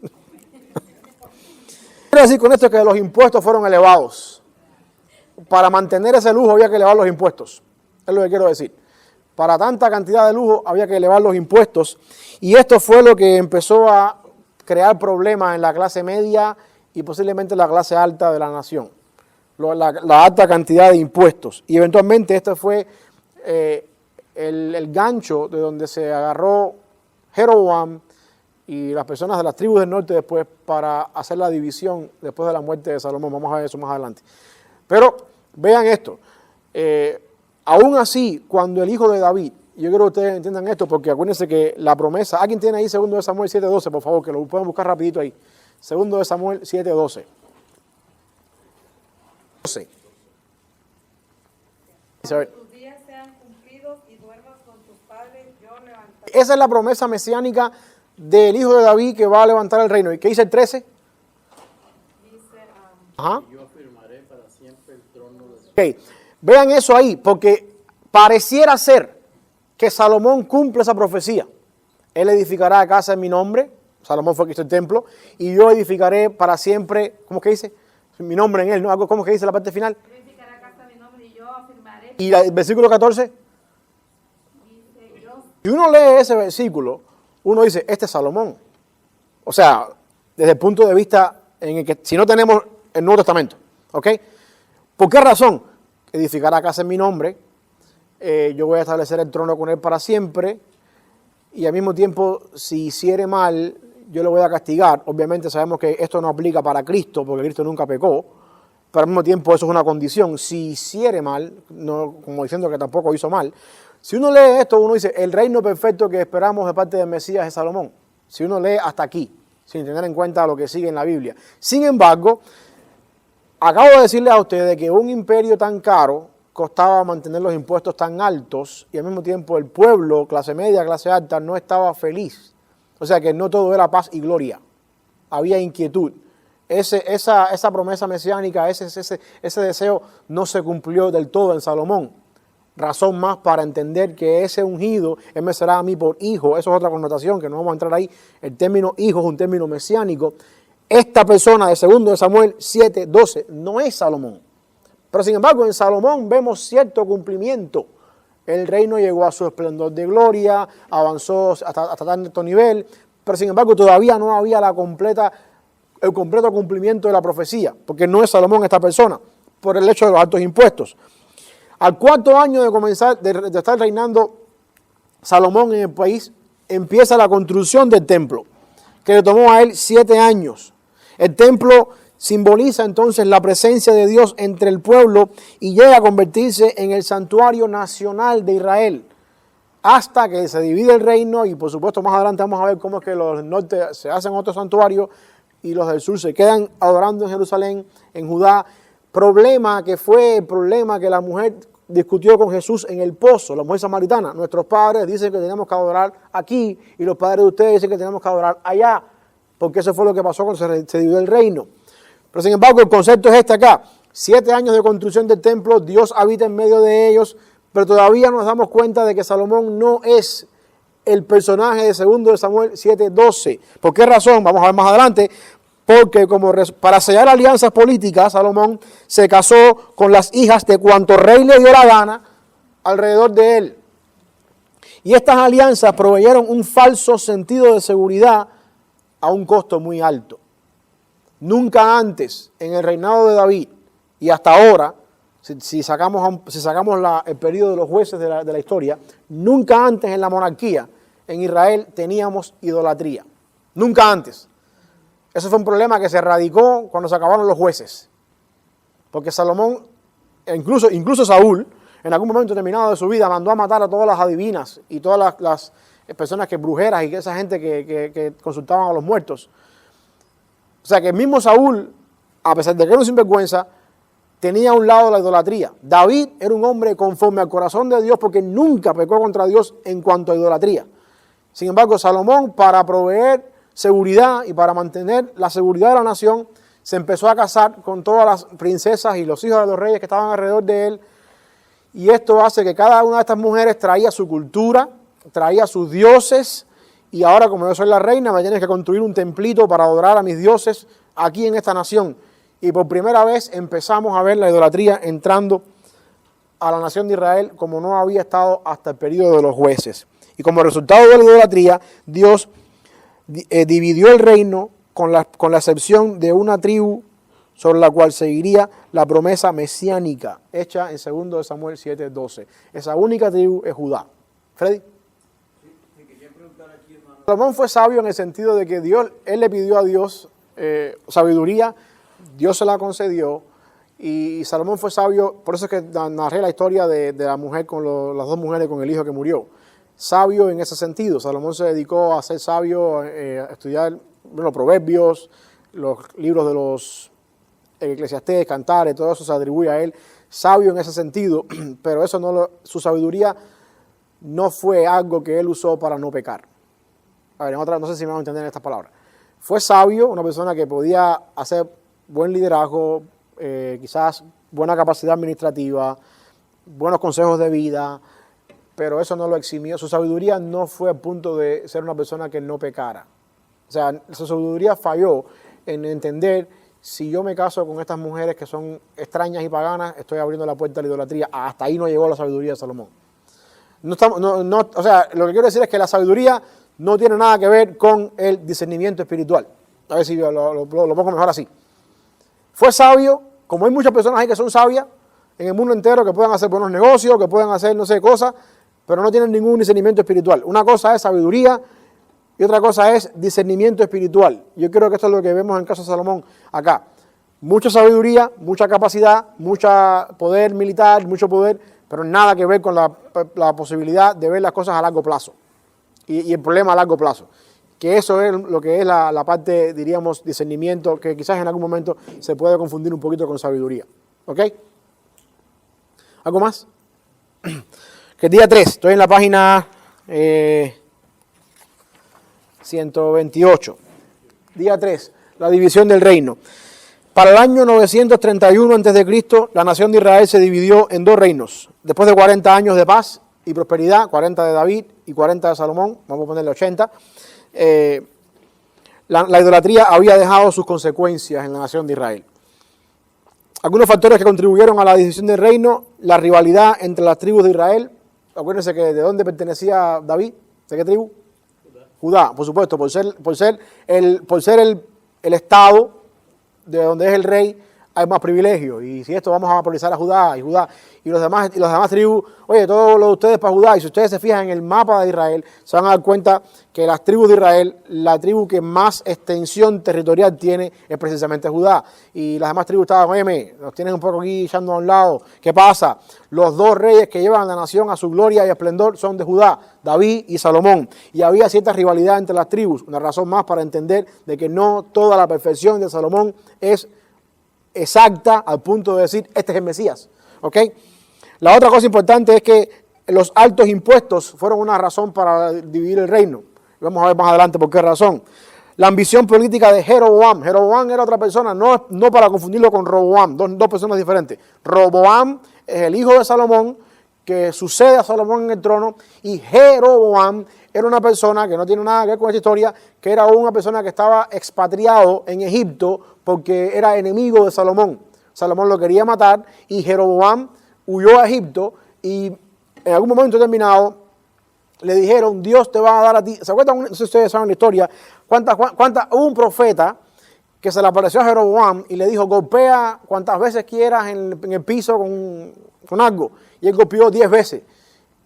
Quiero decir con esto que los impuestos fueron elevados. Para mantener ese lujo había que elevar los impuestos. Es lo que quiero decir. Para tanta cantidad de lujo había que elevar los impuestos. Y esto fue lo que empezó a crear problemas en la clase media y posiblemente la clase alta de la nación. La alta cantidad de impuestos. Y eventualmente este fue el gancho de donde se agarró Jeroboam y las personas de las tribus del norte después para hacer la división después de la muerte de Salomón. Vamos a ver eso más adelante. Pero vean esto. Aún así, cuando el hijo de David, yo quiero que ustedes entiendan esto porque acuérdense que la promesa, ¿alguien tiene ahí 2 Samuel 7:12? Por favor, que lo puedan buscar rapidito ahí. 2 Samuel 7:12. Tus días sean cumplidos y duermas con tus padres, yo levantaré. Esa es la promesa mesiánica del hijo de David que va a levantar el reino. ¿Y qué dice el 13? Dice, Ajá. Yo afirmaré para siempre el trono de su... Okay. Vean eso ahí, porque pareciera ser que Salomón cumple esa profecía. Él edificará casa en mi nombre. Salomón fue el que hizo el templo. Y yo edificaré para siempre, ¿cómo que dice? Mi nombre en él, ¿no? ¿Cómo que dice la parte final? edificará casa en mi nombre y yo afirmaré. Y el versículo 14. Dice, yo Si uno lee ese versículo, uno dice, este es Salomón. O sea, desde el punto de vista en el que, si no tenemos el Nuevo Testamento, ¿ok? ¿Por qué razón? Edificará casa en mi nombre, yo voy a establecer el trono con él para siempre, y al mismo tiempo, si hiciere mal, yo lo voy a castigar. Obviamente sabemos que esto no aplica para Cristo, porque Cristo nunca pecó, pero al mismo tiempo eso es una condición. Si hiciere mal, no, como diciendo que tampoco hizo mal, si uno lee esto, uno dice, el reino perfecto que esperamos de parte del Mesías es Salomón. Si uno lee hasta aquí, sin tener en cuenta lo que sigue en la Biblia. Sin embargo, acabo de decirles a ustedes que un imperio tan caro costaba mantener los impuestos tan altos y al mismo tiempo el pueblo, clase media, clase alta, no estaba feliz. O sea que no todo era paz y gloria. Había inquietud. Esa promesa mesiánica, ese deseo no se cumplió del todo en Salomón. Razón más para entender que ese ungido, él me será a mí por hijo. Eso es otra connotación que no vamos a entrar ahí. El término hijo es un término mesiánico. Esta persona de 2 Samuel 7:12 no es Salomón. Pero sin embargo en Salomón vemos cierto cumplimiento. El reino llegó a su esplendor de gloria, avanzó hasta tanto nivel, pero sin embargo todavía no había el completo cumplimiento de la profecía, porque no es Salomón esta persona, por el hecho de los altos impuestos. Al 4º año de comenzar, de estar reinando Salomón en el país, empieza la construcción del templo, que le tomó a él 7 años. El templo simboliza entonces la presencia de Dios entre el pueblo y llega a convertirse en el santuario nacional de Israel, hasta que se divide el reino y por supuesto más adelante vamos a ver cómo es que los del norte se hacen otro santuario y los del sur se quedan adorando en Jerusalén, en Judá. Problema que fue el problema que la mujer discutió con Jesús en el pozo, la mujer samaritana. Nuestros padres dicen que tenemos que adorar aquí y los padres de ustedes dicen que tenemos que adorar allá, porque eso fue lo que pasó cuando se dividió el reino. Pero sin embargo el concepto es este acá: 7 años de construcción del templo, Dios habita en medio de ellos, pero todavía nos damos cuenta de que Salomón no es el personaje de 2 Samuel 7:12. ¿Por qué razón? Vamos a ver más adelante. Porque para sellar alianzas políticas, Salomón se casó con las hijas de cuanto rey le dio la gana alrededor de él. Y estas alianzas proveyeron un falso sentido de seguridad a un costo muy alto. Nunca antes en el reinado de David y hasta ahora, si sacamos el periodo de los jueces de la historia, nunca antes en la monarquía en Israel teníamos idolatría. Nunca antes. Eso fue un problema que se radicó cuando se acabaron los jueces. Porque Salomón, incluso Saúl, en algún momento determinado de su vida, mandó a matar a todas las adivinas y todas las personas que brujeras y esa gente que consultaban a los muertos. O sea que el mismo Saúl, a pesar de que era un sinvergüenza, tenía a un lado la idolatría. David era un hombre conforme al corazón de Dios porque nunca pecó contra Dios en cuanto a idolatría. Sin embargo, Salomón, para proveer seguridad y para mantener la seguridad de la nación, se empezó a casar con todas las princesas y los hijos de los reyes que estaban alrededor de él. Y esto hace que cada una de estas mujeres traía su cultura, traía sus dioses. Y ahora, como yo soy la reina, me tienes que construir un templito para adorar a mis dioses aquí en esta nación. Y por primera vez empezamos a ver la idolatría entrando a la nación de Israel como no había estado hasta el período de los jueces. Y como resultado de la idolatría, Dios dividió el reino con la excepción de una tribu sobre la cual seguiría la promesa mesiánica hecha en 2 Samuel 7:12. Esa única tribu es Judá. Freddy. Salomón fue sabio en el sentido de que él le pidió a Dios sabiduría, Dios se la concedió, y Salomón fue sabio. Por eso es que narré la historia de la mujer con las dos mujeres con el hijo que murió. Sabio en ese sentido. Salomón se dedicó a ser sabio, a estudiar los proverbios, los libros de los Eclesiastés, Cantares, todo eso se atribuye a él. Sabio en ese sentido, pero su sabiduría no fue algo que él usó para no pecar. A ver, no sé si me van a entender estas palabras. Fue sabio, una persona que podía hacer buen liderazgo, quizás buena capacidad administrativa, buenos consejos de vida, pero eso no lo eximió. Su sabiduría no fue al punto de ser una persona que no pecara. O sea, su sabiduría falló en entender, si yo me caso con estas mujeres que son extrañas y paganas, estoy abriendo la puerta a la idolatría. Hasta ahí no llegó la sabiduría de Salomón. O sea, lo que quiero decir es que la sabiduría no tiene nada que ver con el discernimiento espiritual. A ver si lo pongo mejor así. Fue sabio, como hay muchas personas ahí que son sabias en el mundo entero, que pueden hacer buenos negocios, que pueden hacer no sé cosas, pero no tienen ningún discernimiento espiritual. Una cosa es sabiduría y otra cosa es discernimiento espiritual. Yo creo que esto es lo que vemos en el caso de Salomón acá. Mucha sabiduría, mucha capacidad, mucho poder militar, mucho poder, pero nada que ver con la posibilidad de ver las cosas a largo plazo. Y el problema a largo plazo. Que eso es lo que es la parte, diríamos, discernimiento, que quizás en algún momento se puede confundir un poquito con sabiduría. ¿Ok? ¿Algo más? Que el día 3, estoy en la página 128. Día 3, la división del reino. Para el año 931 a.C., la nación de Israel se dividió en dos reinos. Después de 40 años de paz y prosperidad, 40 de David y 40 de Salomón, vamos a ponerle 80, la idolatría había dejado sus consecuencias en la nación de Israel. Algunos factores que contribuyeron a la división del reino: la rivalidad entre las tribus de Israel. Acuérdense que de dónde pertenecía David, ¿de qué tribu? Judá, por supuesto, por ser el estado de donde es el rey, hay más privilegios. Y si esto vamos a priorizar a Judá y los demás tribus, oye, todo lo de ustedes para Judá. Y si ustedes se fijan en el mapa de Israel, se van a dar cuenta que las tribus de Israel, la tribu que más extensión territorial tiene es precisamente Judá. Y las demás tribus estaban, oye, nos tienen un poco aquí echando a un lado. ¿Qué pasa? Los dos reyes que llevan a la nación a su gloria y esplendor son de Judá, David y Salomón. Y había cierta rivalidad entre las tribus. Una razón más para entender de que no toda la perfección de Salomón es exacta al punto de decir, este es el Mesías. ¿Ok? La otra cosa importante es que los altos impuestos fueron una razón para dividir el reino. Vamos a ver más adelante por qué razón. La ambición política de Jeroboam. Jeroboam era otra persona, no para confundirlo con Roboam, dos personas diferentes. Roboam es el hijo de Salomón, que sucede a Salomón en el trono, y Jeroboam era una persona que no tiene nada que ver con esta historia, que era una persona que estaba expatriado en Egipto porque era enemigo de Salomón. Salomón lo quería matar y Jeroboam huyó a Egipto y en algún momento determinado le dijeron, Dios te va a dar a ti. ¿Se acuerdan? No sé si ustedes saben la historia. Hubo un profeta que se le apareció a Jeroboam y le dijo, golpea cuantas veces quieras en el piso con algo. Y él golpeó 10 veces.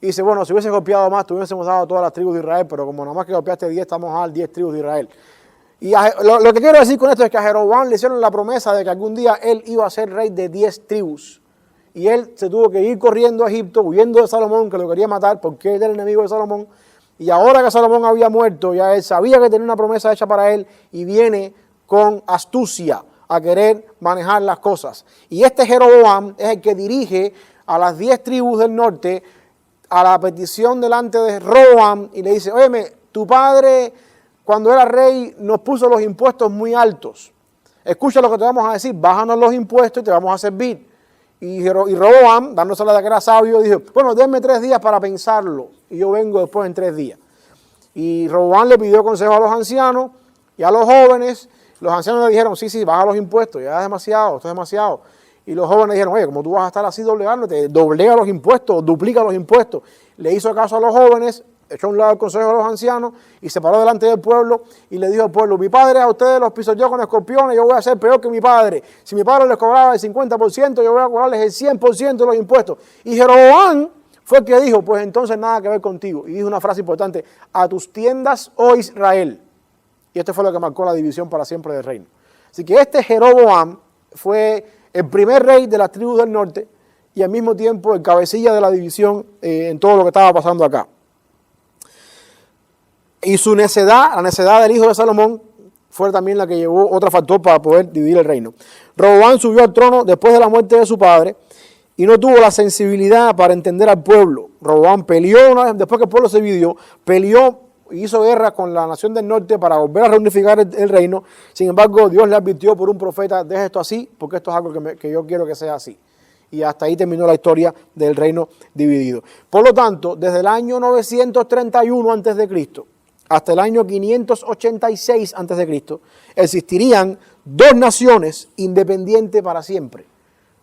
Y dice, bueno, si hubiese golpeado más, te hubiésemos dado a todas las tribus de Israel, pero como nada más que golpeaste 10, estamos a dar 10 tribus de Israel. Y lo que quiero decir con esto es que a Jeroboam le hicieron la promesa de que algún día él iba a ser rey de 10 tribus. Y él se tuvo que ir corriendo a Egipto, huyendo de Salomón, que lo quería matar, porque él era el enemigo de Salomón. Y ahora que Salomón había muerto, ya él sabía que tenía una promesa hecha para él, y viene con astucia a querer manejar las cosas. Y este Jeroboam es el que dirige a las 10 tribus del norte a la petición delante de Roboam y le dice, óyeme, tu padre cuando era rey, nos puso los impuestos muy altos. Escucha lo que te vamos a decir, bájanos los impuestos y te vamos a servir. Y Roboam, dándosela de que era sabio, dijo, bueno, denme 3 días para pensarlo y yo vengo después en 3 días. Y Roboam le pidió consejo a los ancianos y a los jóvenes. Los ancianos le dijeron, sí, baja los impuestos, ya es demasiado, esto es demasiado. Y los jóvenes dijeron, oye, como tú vas a estar así doblegándote, doblega los impuestos, duplica los impuestos. Le hizo caso a los jóvenes, echó a un lado el consejo de los ancianos y se paró delante del pueblo y le dijo al pueblo, mi padre a ustedes los pisoteó con escorpiones, yo voy a ser peor que mi padre. Si mi padre les cobraba el 50%, yo voy a cobrarles el 100% de los impuestos. Y Jeroboam fue el que dijo, pues entonces nada que ver contigo. Y dijo una frase importante, a tus tiendas, oh Israel. Y esto fue lo que marcó la división para siempre del reino. Así que este Jeroboam fue el primer rey de las tribus del norte y al mismo tiempo el cabecilla de la división en todo lo que estaba pasando acá. Y su necedad, la necedad del hijo de Salomón, fue también la que llevó otro factor para poder dividir el reino. Roboam subió al trono después de la muerte de su padre y no tuvo la sensibilidad para entender al pueblo. Roboam peleó una vez, después que el pueblo se dividió, peleó, hizo guerra con la nación del norte para volver a reunificar el reino. Sin embargo, Dios le advirtió por un profeta, deja esto así, porque esto es algo que yo quiero que sea así. Y hasta ahí terminó la historia del reino dividido. Por lo tanto, desde el año 931 a.C. hasta el año 586 a.C., existirían 2 naciones independientes para siempre.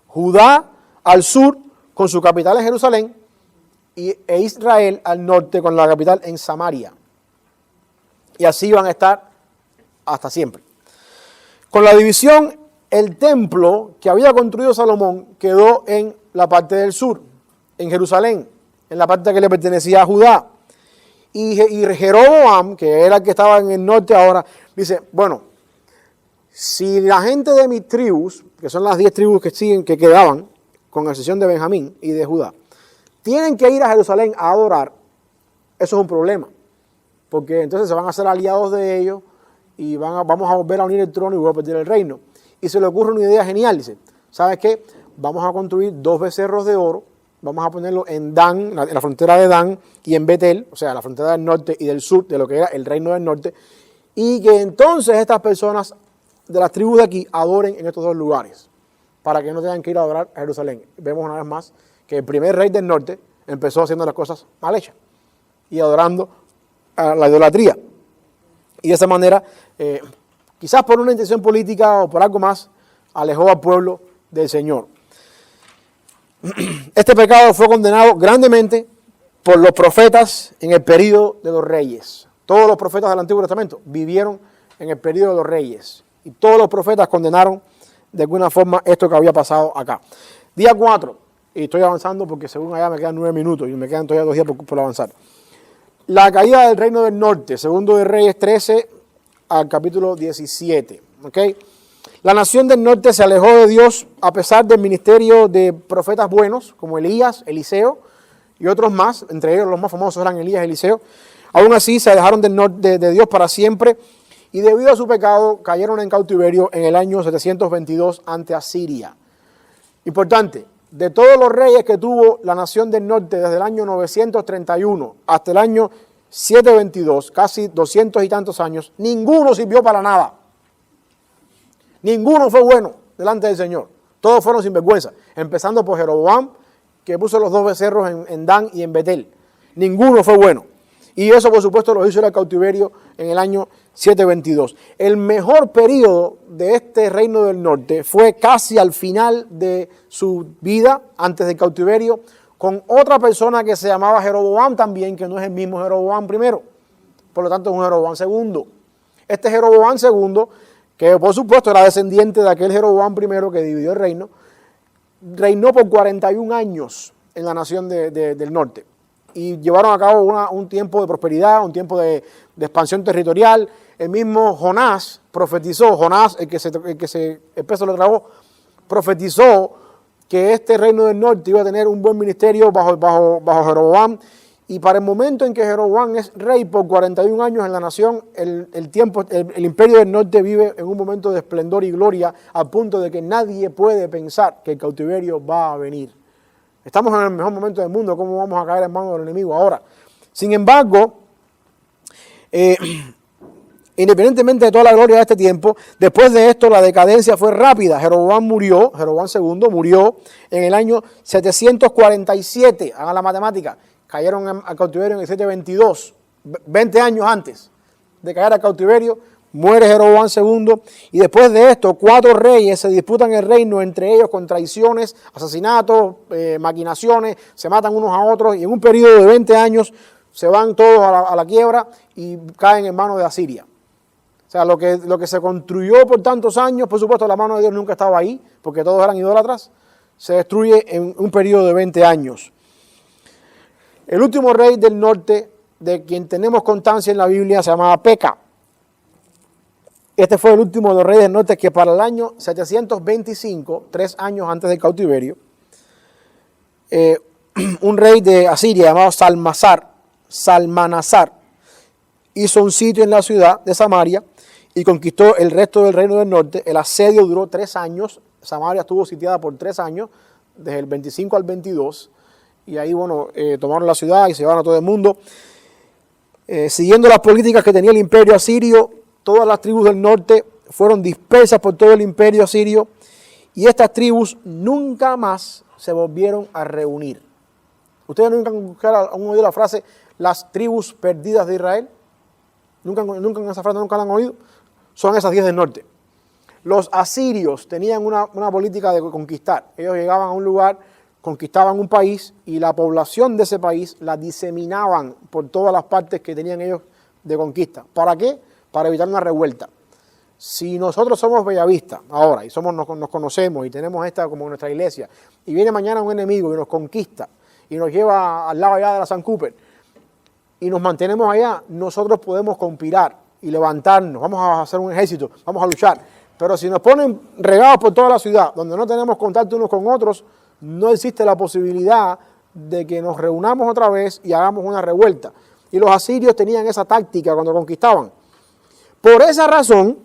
Judá al sur, con su capital en Jerusalén, e Israel al norte, con la capital en Samaria. Y así van a estar hasta siempre. Con la división, el templo que había construido Salomón quedó en la parte del sur, en Jerusalén, en la parte que le pertenecía a Judá. Y Jeroboam, que era el que estaba en el norte ahora, dice, bueno, si la gente de mis tribus, que son las 10 tribus que quedaban, con excepción de Benjamín y de Judá, tienen que ir a Jerusalén a adorar, eso es un problema. Porque entonces se van a hacer aliados de ellos y vamos a volver a unir el trono y voy a perder el reino. Y se le ocurre una idea genial, dice, ¿sabes qué? Vamos a construir 2 becerros de oro, vamos a ponerlo en Dan, en la frontera de Dan y en Betel, o sea, la frontera del norte y del sur, de lo que era el reino del norte, y que entonces estas personas de las tribus de aquí adoren en estos 2 lugares, para que no tengan que ir a adorar a Jerusalén. Vemos una vez más que el primer rey del norte empezó haciendo las cosas mal hechas y adorando a la idolatría. Y de esa manera, quizás por una intención política o por algo más, alejó al pueblo del Señor. Este pecado fue condenado grandemente por los profetas en el período de los reyes. Todos los profetas del Antiguo Testamento vivieron en el período de los reyes. Y todos los profetas condenaron de alguna forma esto que había pasado acá. Día 4, y estoy avanzando porque según allá me quedan 9 minutos y me quedan todavía 2 días por avanzar. La caída del reino del norte, segundo de Reyes 13 al capítulo 17. ¿Okay? La nación del norte se alejó de Dios a pesar del ministerio de profetas buenos, como Elías, Eliseo y otros más, entre ellos los más famosos eran Elías y Eliseo. Aún así se alejaron de Dios para siempre y debido a su pecado cayeron en cautiverio en el año 722 ante Asiria. Importante, de todos los reyes que tuvo la nación del norte desde el año 931 hasta el año 722, casi 200 y tantos años, ninguno sirvió para nada. Ninguno fue bueno delante del Señor. Todos fueron sinvergüenza, empezando por Jeroboam, que puso los 2 becerros en Dan y en Betel. Ninguno fue bueno. Y eso, por supuesto, lo hizo en el cautiverio en el año 722. El mejor periodo de este reino del norte fue casi al final de su vida, antes del cautiverio, con otra persona que se llamaba Jeroboam también, que no es el mismo Jeroboam primero. Por lo tanto, es un Jeroboam segundo. Este Jeroboam segundo, que por supuesto era descendiente de aquel Jeroboam primero que dividió el reino, reinó por 41 años en la nación del norte. Y llevaron a cabo un tiempo de prosperidad, un tiempo de expansión territorial. El mismo Jonás profetizó, el peso lo tragó, profetizó que este reino del norte iba a tener un buen ministerio bajo Jeroboam. Y para el momento en que Jeroboam es rey por 41 años en la nación, el imperio del norte vive en un momento de esplendor y gloria, al punto de que nadie puede pensar que el cautiverio va a venir. Estamos en el mejor momento del mundo, ¿cómo vamos a caer en manos del enemigo ahora? Sin embargo, Independientemente de toda la gloria de este tiempo, después de esto la decadencia fue rápida. Jeroboam II murió en el año 747. Hagan la matemática. Cayeron al cautiverio en el 722, 20 años antes de caer al cautiverio. Muere Jeroboam II y después de esto 4 reyes se disputan el reino entre ellos con traiciones, asesinatos, maquinaciones, se matan unos a otros y en un periodo de 20 años se van todos a la quiebra y caen en manos de Asiria. O sea, lo que se construyó por tantos años, por supuesto la mano de Dios nunca estaba ahí porque todos eran idólatras, se destruye en un periodo de 20 años. El último rey del norte de quien tenemos constancia en la Biblia se llamaba Peca. Este fue el último de los reyes del norte que para el año 725, 3 años antes del cautiverio, un rey de Asiria llamado Salmanasar, hizo un sitio en la ciudad de Samaria y conquistó el resto del reino del norte. El asedio duró 3 años. Samaria estuvo sitiada por 3 años, desde el 25 al 22. Y ahí, tomaron la ciudad y se llevaron a todo el mundo. Siguiendo las políticas que tenía el imperio asirio, todas las tribus del norte fueron dispersas por todo el imperio asirio y estas tribus nunca más se volvieron a reunir. ¿Ustedes nunca han oído la frase, las tribus perdidas de Israel? ¿Nunca esa frase nunca la han oído? Son esas 10 del norte. Los asirios tenían una política de conquistar. Ellos llegaban a un lugar, conquistaban un país y la población de ese país la diseminaban por todas las partes que tenían ellos de conquista. ¿Para qué? Para evitar una revuelta. Si nosotros somos Bellavista ahora y nos conocemos y tenemos esta como nuestra iglesia y viene mañana un enemigo y nos conquista y nos lleva al lado allá de la San Cooper y nos mantenemos allá, nosotros podemos conspirar y levantarnos, vamos a hacer un ejército, vamos a luchar. Pero si nos ponen regados por toda la ciudad, donde no tenemos contacto unos con otros, no existe la posibilidad de que nos reunamos otra vez y hagamos una revuelta. Y los asirios tenían esa táctica cuando conquistaban. Por esa razón,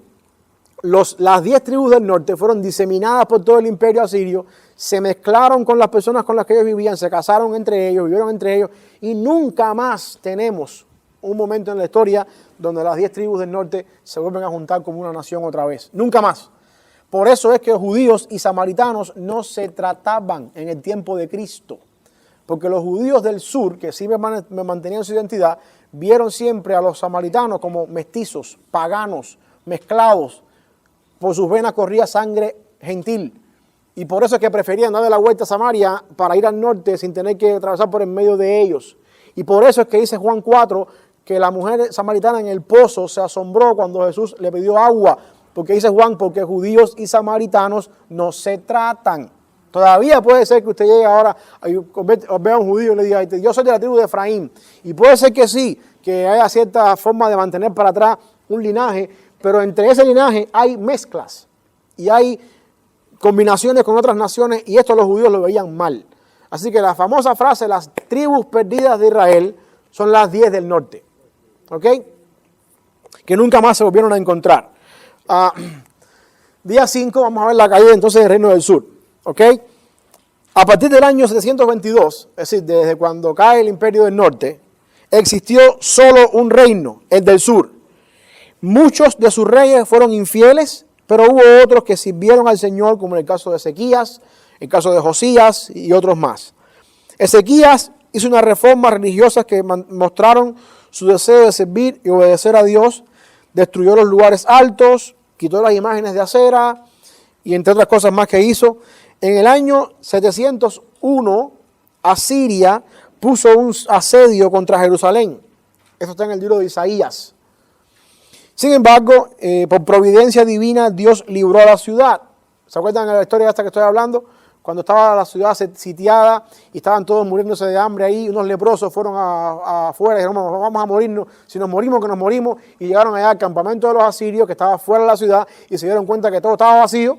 las 10 tribus del norte fueron diseminadas por todo el imperio asirio, se mezclaron con las personas con las que ellos vivían, se casaron entre ellos, vivieron entre ellos, y nunca más tenemos un momento en la historia donde las 10 tribus del norte se vuelven a juntar como una nación otra vez. Nunca más. Por eso es que judíos y samaritanos no se trataban en el tiempo de Cristo. Porque los judíos del sur, que sí mantenían su identidad, vieron siempre a los samaritanos como mestizos, paganos, mezclados. Por sus venas corría sangre gentil. Y por eso es que preferían darle la vuelta a Samaria para ir al norte sin tener que atravesar por en medio de ellos. Y por eso es que dice Juan 4 que la mujer samaritana en el pozo se asombró cuando Jesús le pidió agua. Porque dice Juan, porque judíos y samaritanos no se tratan. Todavía puede ser que usted llegue ahora, vea a un judío y le diga, yo soy de la tribu de Efraín. Y puede ser que sí, que haya cierta forma de mantener para atrás un linaje, pero entre ese linaje hay mezclas y hay combinaciones con otras naciones y esto los judíos lo veían mal. Así que la famosa frase, las tribus perdidas de Israel, son las 10 del norte. ¿Ok? Que nunca más se volvieron a encontrar. Día 5, vamos a ver la caída entonces del reino del sur. ¿Ok? A partir del año 722, es decir, desde cuando cae el imperio del norte, existió solo un reino, el del sur. Muchos de sus reyes fueron infieles, pero hubo otros que sirvieron al Señor, como en el caso de Ezequías, el caso de Josías y otros más. Ezequías hizo unas reformas religiosas que mostraron su deseo de servir y obedecer a Dios, destruyó los lugares altos, quitó las imágenes de acera y entre otras cosas más que hizo. En el año 701, Asiria puso un asedio contra Jerusalén. Eso está en el libro de Isaías. Sin embargo, por providencia divina, Dios libró a la ciudad. ¿Se acuerdan de la historia esta que estoy hablando? Cuando estaba la ciudad sitiada y estaban todos muriéndose de hambre ahí, unos leprosos fueron afuera y dijeron, vamos a morirnos, si nos morimos, que nos morimos, y llegaron allá al campamento de los asirios que estaba fuera de la ciudad y se dieron cuenta que todo estaba vacío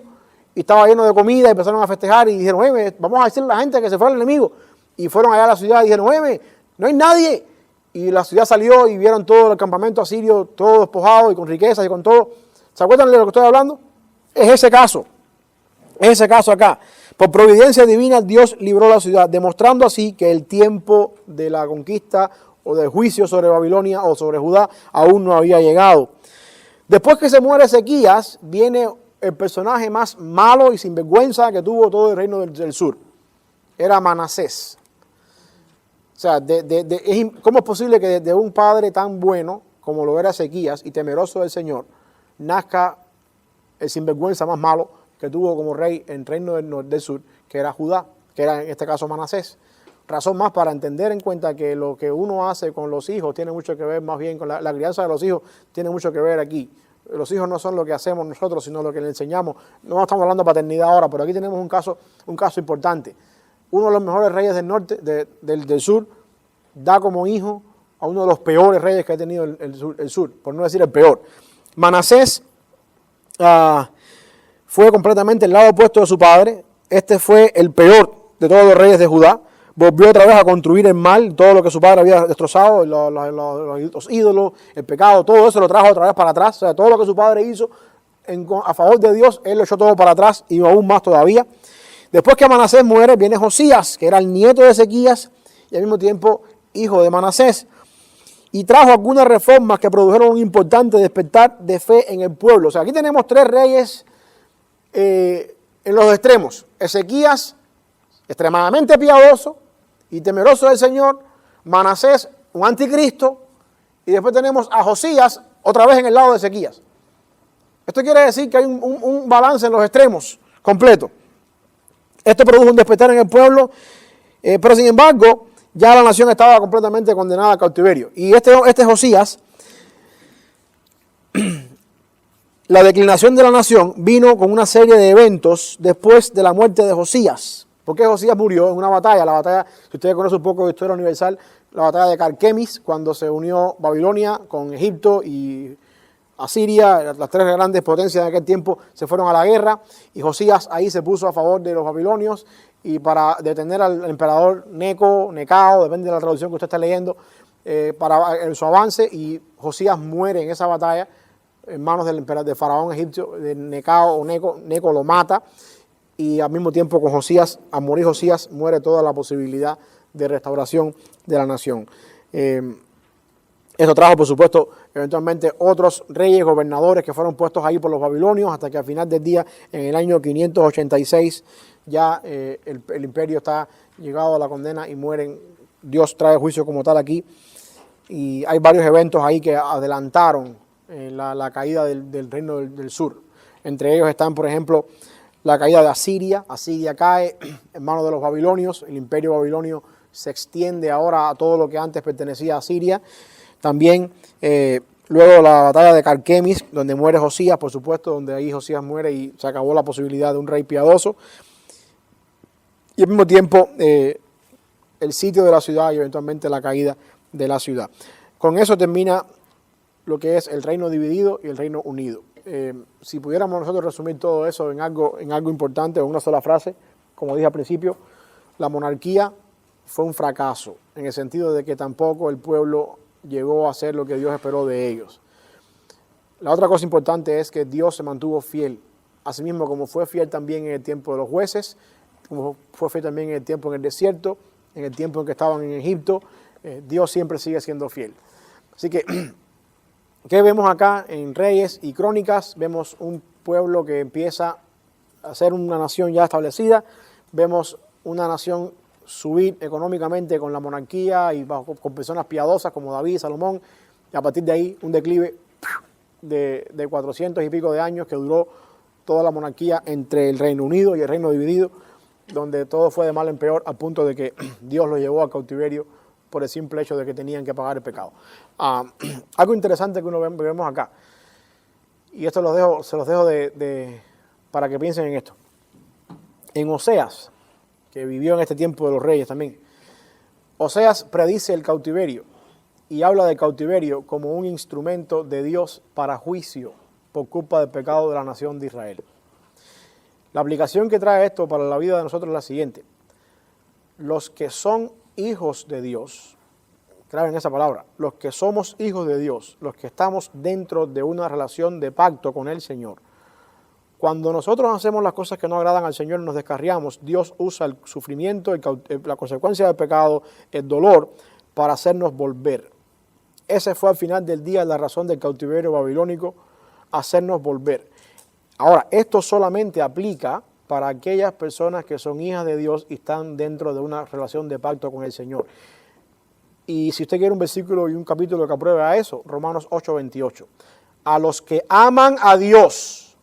y estaba lleno de comida y empezaron a festejar y dijeron, vamos a decirle a la gente que se fue el enemigo. Y fueron allá a la ciudad y dijeron, no hay nadie. Y la ciudad salió y vieron todo el campamento asirio, todo despojado y con riquezas y con todo. ¿Se acuerdan de lo que estoy hablando? Es ese caso acá. Por providencia divina, Dios libró la ciudad, demostrando así que el tiempo de la conquista o del juicio sobre Babilonia o sobre Judá aún no había llegado. Después que se muere Ezequías, viene el personaje más malo y sinvergüenza que tuvo todo el reino del sur. Era Manasés. O sea, ¿cómo es posible que de un padre tan bueno como lo era Ezequías y temeroso del Señor, nazca el sinvergüenza más malo que tuvo como rey en el reino del sur, que era Judá, que era en este caso Manasés? Razón más para entender en cuenta que lo que uno hace con los hijos tiene mucho que ver, más bien con la crianza de los hijos, tiene mucho que ver aquí. Los hijos no son lo que hacemos nosotros, sino lo que le enseñamos. No estamos hablando de paternidad ahora, pero aquí tenemos un caso importante. Uno de los mejores reyes del norte, del sur, da como hijo a uno de los peores reyes que ha tenido el sur, por no decir el peor. Manasés fue completamente el lado opuesto de su padre. Este fue el peor de todos los reyes de Judá. Volvió otra vez a construir el mal, todo lo que su padre había destrozado, los ídolos, el pecado, todo eso lo trajo otra vez para atrás. O sea, todo lo que su padre hizo a favor de Dios, él lo echó todo para atrás y aún más todavía. Después que Manasés muere, viene Josías, que era el nieto de Ezequías y al mismo tiempo hijo de Manasés. Y trajo algunas reformas que produjeron un importante despertar de fe en el pueblo. O sea, aquí tenemos tres reyes en los extremos. Ezequías, extremadamente piadoso y temeroso del Señor. Manasés, un anticristo. Y después tenemos a Josías, otra vez en el lado de Ezequías. Esto quiere decir que hay un balance en los extremos completo. Esto produjo un despertar en el pueblo, pero sin embargo, ya la nación estaba completamente condenada al cautiverio. Y este Josías, la declinación de la nación vino con una serie de eventos después de la muerte de Josías. Porque Josías murió en una batalla, si ustedes conocen un poco de historia universal, la batalla de Carquemis, cuando se unió Babilonia con Egipto y Asiria, las tres grandes potencias de aquel tiempo se fueron a la guerra y Josías ahí se puso a favor de los babilonios y para detener al emperador Necao, depende de la traducción que usted está leyendo, para su avance, y Josías muere en esa batalla en manos del faraón egipcio, de Necao o Neco lo mata, y al mismo tiempo con Josías, al morir Josías, muere toda la posibilidad de restauración de la nación. Esto trajo, por supuesto, eventualmente otros reyes, gobernadores que fueron puestos ahí por los babilonios, hasta que al final del día, en el año 586, ya el imperio está llegado a la condena y mueren. Dios trae juicio como tal aquí. Y hay varios eventos ahí que adelantaron la caída del reino del sur. Entre ellos están, por ejemplo, la caída de Asiria. Asiria cae en manos de los babilonios. El imperio babilonio se extiende ahora a todo lo que antes pertenecía a Asiria. También luego la batalla de Carquemis, donde muere Josías, por supuesto, donde ahí Josías muere y se acabó la posibilidad de un rey piadoso. Y al mismo tiempo el sitio de la ciudad y eventualmente la caída de la ciudad. Con eso termina lo que es el reino dividido y el reino unido. Si pudiéramos nosotros resumir todo eso en algo importante, en una sola frase, como dije al principio, la monarquía fue un fracaso, en el sentido de que tampoco el pueblo llegó a hacer lo que Dios esperó de ellos. La otra cosa importante es que Dios se mantuvo fiel, asimismo como fue fiel también en el tiempo de los jueces, como fue fiel también en el tiempo en el desierto, en el tiempo en que estaban en Egipto. Dios siempre sigue siendo fiel. Así que, ¿qué vemos acá en Reyes y Crónicas? Vemos un pueblo que empieza a ser una nación ya establecida, vemos una nación subir económicamente con la monarquía y con personas piadosas como David, Salomón, y a partir de ahí un declive de 400 y pico de años que duró toda la monarquía entre el Reino Unido y el Reino Dividido, donde todo fue de mal en peor, al punto de que Dios los llevó al cautiverio por el simple hecho de que tenían que pagar el pecado. Algo interesante que vemos acá, y esto se los dejo para que piensen en esto. En Oseas, que vivió en este tiempo de los reyes también, Oseas predice el cautiverio y habla del cautiverio como un instrumento de Dios para juicio por culpa del pecado de la nación de Israel. La aplicación que trae esto para la vida de nosotros es la siguiente: los que son hijos de Dios, graben esa palabra, los que somos hijos de Dios, los que estamos dentro de una relación de pacto con el Señor, cuando nosotros hacemos las cosas que no agradan al Señor y nos descarriamos, Dios usa el sufrimiento, la consecuencia del pecado, el dolor, para hacernos volver. Ese fue al final del día la razón del cautiverio babilónico, hacernos volver. Ahora, esto solamente aplica para aquellas personas que son hijas de Dios y están dentro de una relación de pacto con el Señor. Y si usted quiere un versículo y un capítulo que apruebe a eso, Romanos 8:28. A los que aman a Dios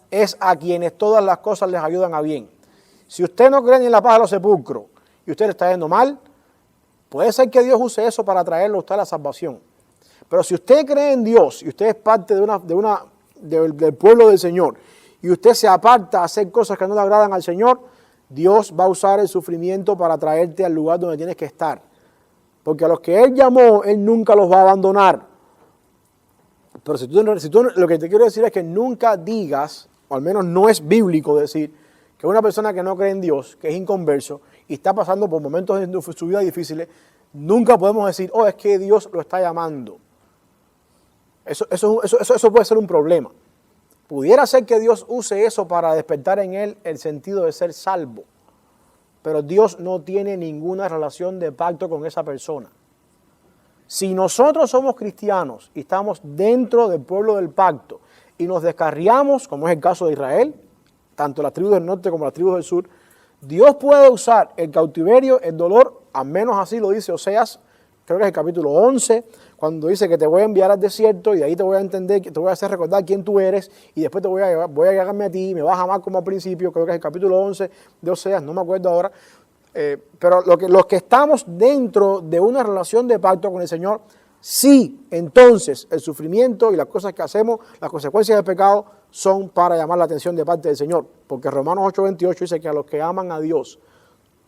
es a quienes todas las cosas les ayudan a bien. Si usted no cree ni en la paz de los sepulcros y usted le está yendo mal, puede ser que Dios use eso para traerle a usted a la salvación. Pero si usted cree en Dios y usted es parte del pueblo del Señor y usted se aparta a hacer cosas que no le agradan al Señor, Dios va a usar el sufrimiento para traerte al lugar donde tienes que estar. Porque a los que Él llamó, Él nunca los va a abandonar. Pero si tú lo que te quiero decir es que nunca digas, o al menos no es bíblico decir, que una persona que no cree en Dios, que es inconverso, y está pasando por momentos de su vida difíciles, nunca podemos decir, oh, es que Dios lo está llamando. Eso puede ser un problema. Pudiera ser que Dios use eso para despertar en él el sentido de ser salvo. Pero Dios no tiene ninguna relación de pacto con esa persona. Si nosotros somos cristianos y estamos dentro del pueblo del pacto y nos descarriamos, como es el caso de Israel, tanto las tribus del norte como las tribus del sur, Dios puede usar el cautiverio, el dolor, al menos así lo dice Oseas, creo que es el capítulo 11, cuando dice que te voy a enviar al desierto y de ahí te voy a entender, te voy a hacer recordar quién tú eres y después voy a llegarme a ti, me vas a amar como al principio, creo que es el capítulo 11 de Oseas, no me acuerdo ahora, pero los que estamos dentro de una relación de pacto con el Señor, sí, entonces el sufrimiento y las cosas que hacemos, las consecuencias del pecado son para llamar la atención de parte del Señor, porque Romanos 8:28 dice que a los que aman a Dios,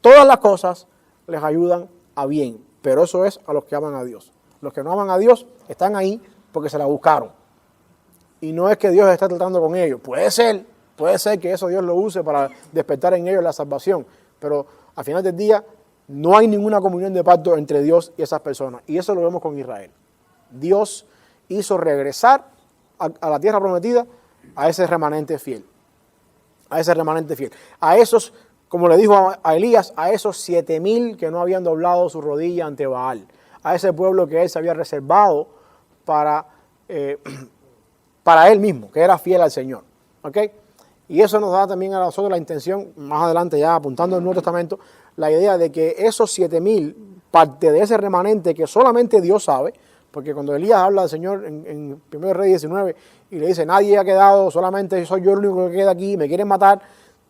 todas las cosas les ayudan a bien, pero eso es a los que aman a Dios. Los que no aman a Dios están ahí porque se la buscaron. Y no es que Dios está tratando con ellos. Puede ser que eso Dios lo use para despertar en ellos la salvación. Pero al final del día no hay ninguna comunión de pacto entre Dios y esas personas. Y eso lo vemos con Israel. Dios hizo regresar a la tierra prometida a ese remanente fiel. A ese remanente fiel. A esos, como le dijo a Elías, a esos 7,000 que no habían doblado su rodilla ante Baal. A ese pueblo que él se había reservado para él mismo, que era fiel al Señor. ¿Ok? Y eso nos da también a nosotros la intención, más adelante ya apuntando al Nuevo Testamento, la idea de que esos 7,000, parte de ese remanente que solamente Dios sabe, porque cuando Elías habla del Señor en 1 Reyes 19 y le dice, nadie ha quedado, solamente soy yo el único que queda aquí, me quieren matar,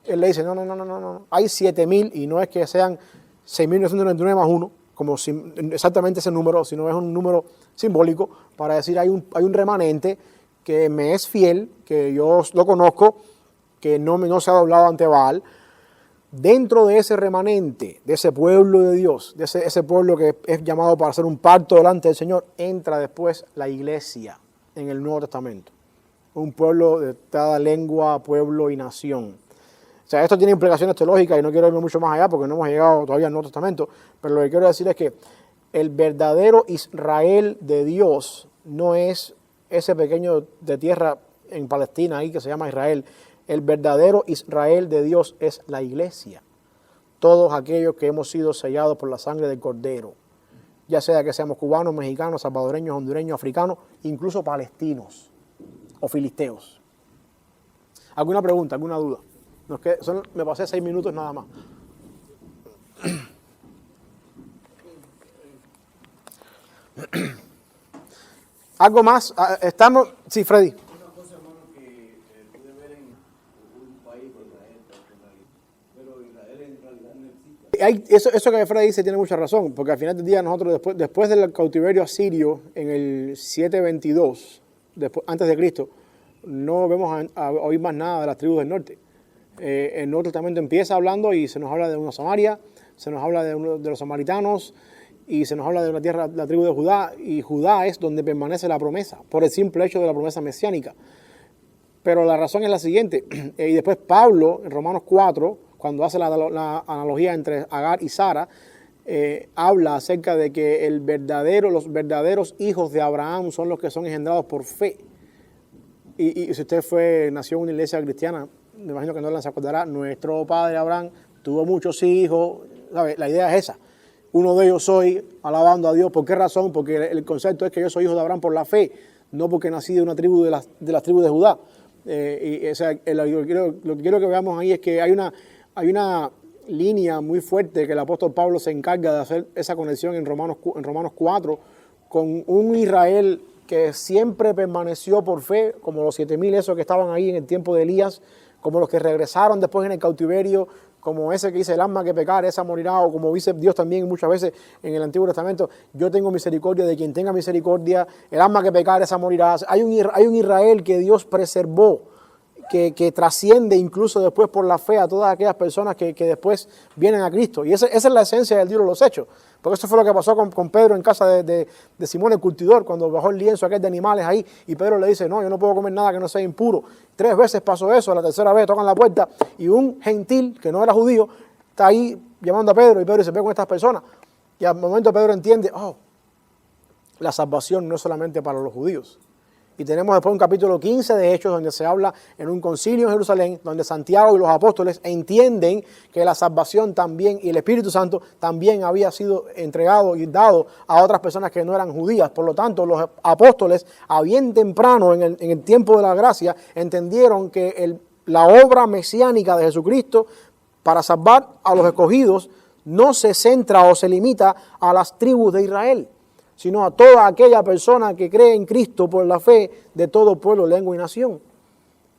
él le dice, no, hay 7,000 y no es que sean 6,999 más uno, como exactamente ese número, sino es un número simbólico para decir hay un remanente que me es fiel, que yo lo conozco, que no se ha doblado ante Baal. Dentro de ese remanente, de ese pueblo de Dios, de ese pueblo que es llamado para hacer un pacto delante del Señor, entra después la iglesia en el Nuevo Testamento. Un pueblo de cada lengua, pueblo y nación. O sea, esto tiene implicaciones teológicas y no quiero irme mucho más allá porque no hemos llegado todavía al Nuevo Testamento, pero lo que quiero decir es que el verdadero Israel de Dios no es ese pequeño de tierra en Palestina ahí que se llama Israel. El verdadero Israel de Dios es la iglesia. Todos aquellos que hemos sido sellados por la sangre del Cordero, ya sea que seamos cubanos, mexicanos, salvadoreños, hondureños, africanos, incluso palestinos o filisteos. ¿Alguna pregunta, alguna duda? Me pasé 6 minutos nada más. ¿Algo más? Estamos... Sí, Freddy. Una cosa, hermano, que pude ver en un país de Israel, pero Israel en realidad no existe. Eso que Freddy dice tiene mucha razón, porque al final del día nosotros después del cautiverio asirio en el 722, antes de Cristo, no vemos a oír más nada de las tribus del norte. El Nuevo Testamento empieza hablando y se nos habla de una Samaria, se nos habla de los samaritanos y se nos habla de una tierra, la tribu de Judá, y Judá es donde permanece la promesa, por el simple hecho de la promesa mesiánica. Pero la razón es la siguiente, y después Pablo, en Romanos 4, cuando hace la analogía entre Agar y Sara, habla acerca de que los verdaderos hijos de Abraham son los que son engendrados por fe. Y si usted nació en una iglesia cristiana, me imagino que no se acordará, nuestro padre Abraham tuvo muchos hijos, ¿sabe? La idea es esa. Uno de ellos soy, alabando a Dios. ¿Por qué razón? Porque el concepto es que yo soy hijo de Abraham por la fe. no porque nací de una tribu de las tribus de Judá. O sea, lo que quiero que veamos ahí es que hay una línea muy fuerte que el apóstol Pablo se encarga de hacer esa conexión en Romanos 4 con un Israel que siempre permaneció por fe, como los 7,000 esos que estaban ahí en el tiempo de Elías, como los que regresaron después en el cautiverio, como ese que dice el alma que pecar, esa morirá, o como dice Dios también muchas veces en el Antiguo Testamento, yo tengo misericordia de quien tenga misericordia, el alma que pecar, esa morirá. Hay un Israel que Dios preservó, que trasciende incluso después por la fe a todas aquellas personas que después vienen a Cristo. Y esa es la esencia del libro de los Hechos. Porque eso fue lo que pasó con Pedro en casa de Simón el curtidor, cuando bajó el lienzo aquel de animales ahí, y Pedro le dice, no, yo no puedo comer nada que no sea impuro. 3 veces pasó eso, la tercera vez tocan la puerta, y un gentil, que no era judío, está ahí llamando a Pedro, y Pedro dice, ve con estas personas. Y al momento Pedro entiende, la salvación no es solamente para los judíos. Y tenemos después un capítulo 15 de Hechos donde se habla en un concilio en Jerusalén, donde Santiago y los apóstoles entienden que la salvación también y el Espíritu Santo también había sido entregado y dado a otras personas que no eran judías. Por lo tanto, los apóstoles, a bien temprano en el tiempo de la gracia, entendieron que la obra mesiánica de Jesucristo para salvar a los escogidos no se centra o se limita a las tribus de Israel, sino a toda aquella persona que cree en Cristo por la fe de todo pueblo, lengua y nación.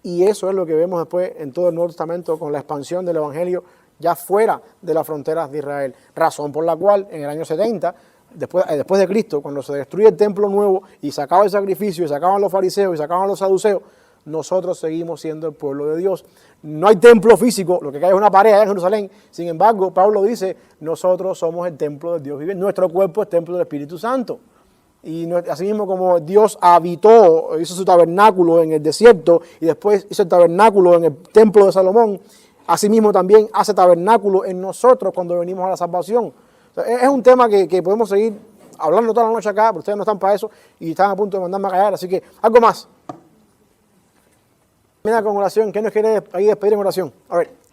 Y eso es lo que vemos después en todo el Nuevo Testamento con la expansión del Evangelio ya fuera de las fronteras de Israel. Razón por la cual en el año 70, después de Cristo, cuando se destruye el templo nuevo y se acaba el sacrificio, y se acaban los fariseos y se acaban los saduceos, nosotros seguimos siendo el pueblo de Dios. No hay templo físico, lo que hay es una pared allá en Jerusalén. Sin embargo, Pablo dice, nosotros somos el templo de Dios viviente. Nuestro cuerpo es templo del Espíritu Santo. Y así mismo como Dios habitó, hizo su tabernáculo en el desierto y después hizo el tabernáculo en el templo de Salomón, así mismo también hace tabernáculo en nosotros cuando venimos a la salvación. O sea, es un tema que podemos seguir hablando toda la noche acá, pero ustedes no están para eso y están a punto de mandarme a callar. Así que, algo más. Mira con oración, ¿qué nos quiere ahí despedir en oración? A ver.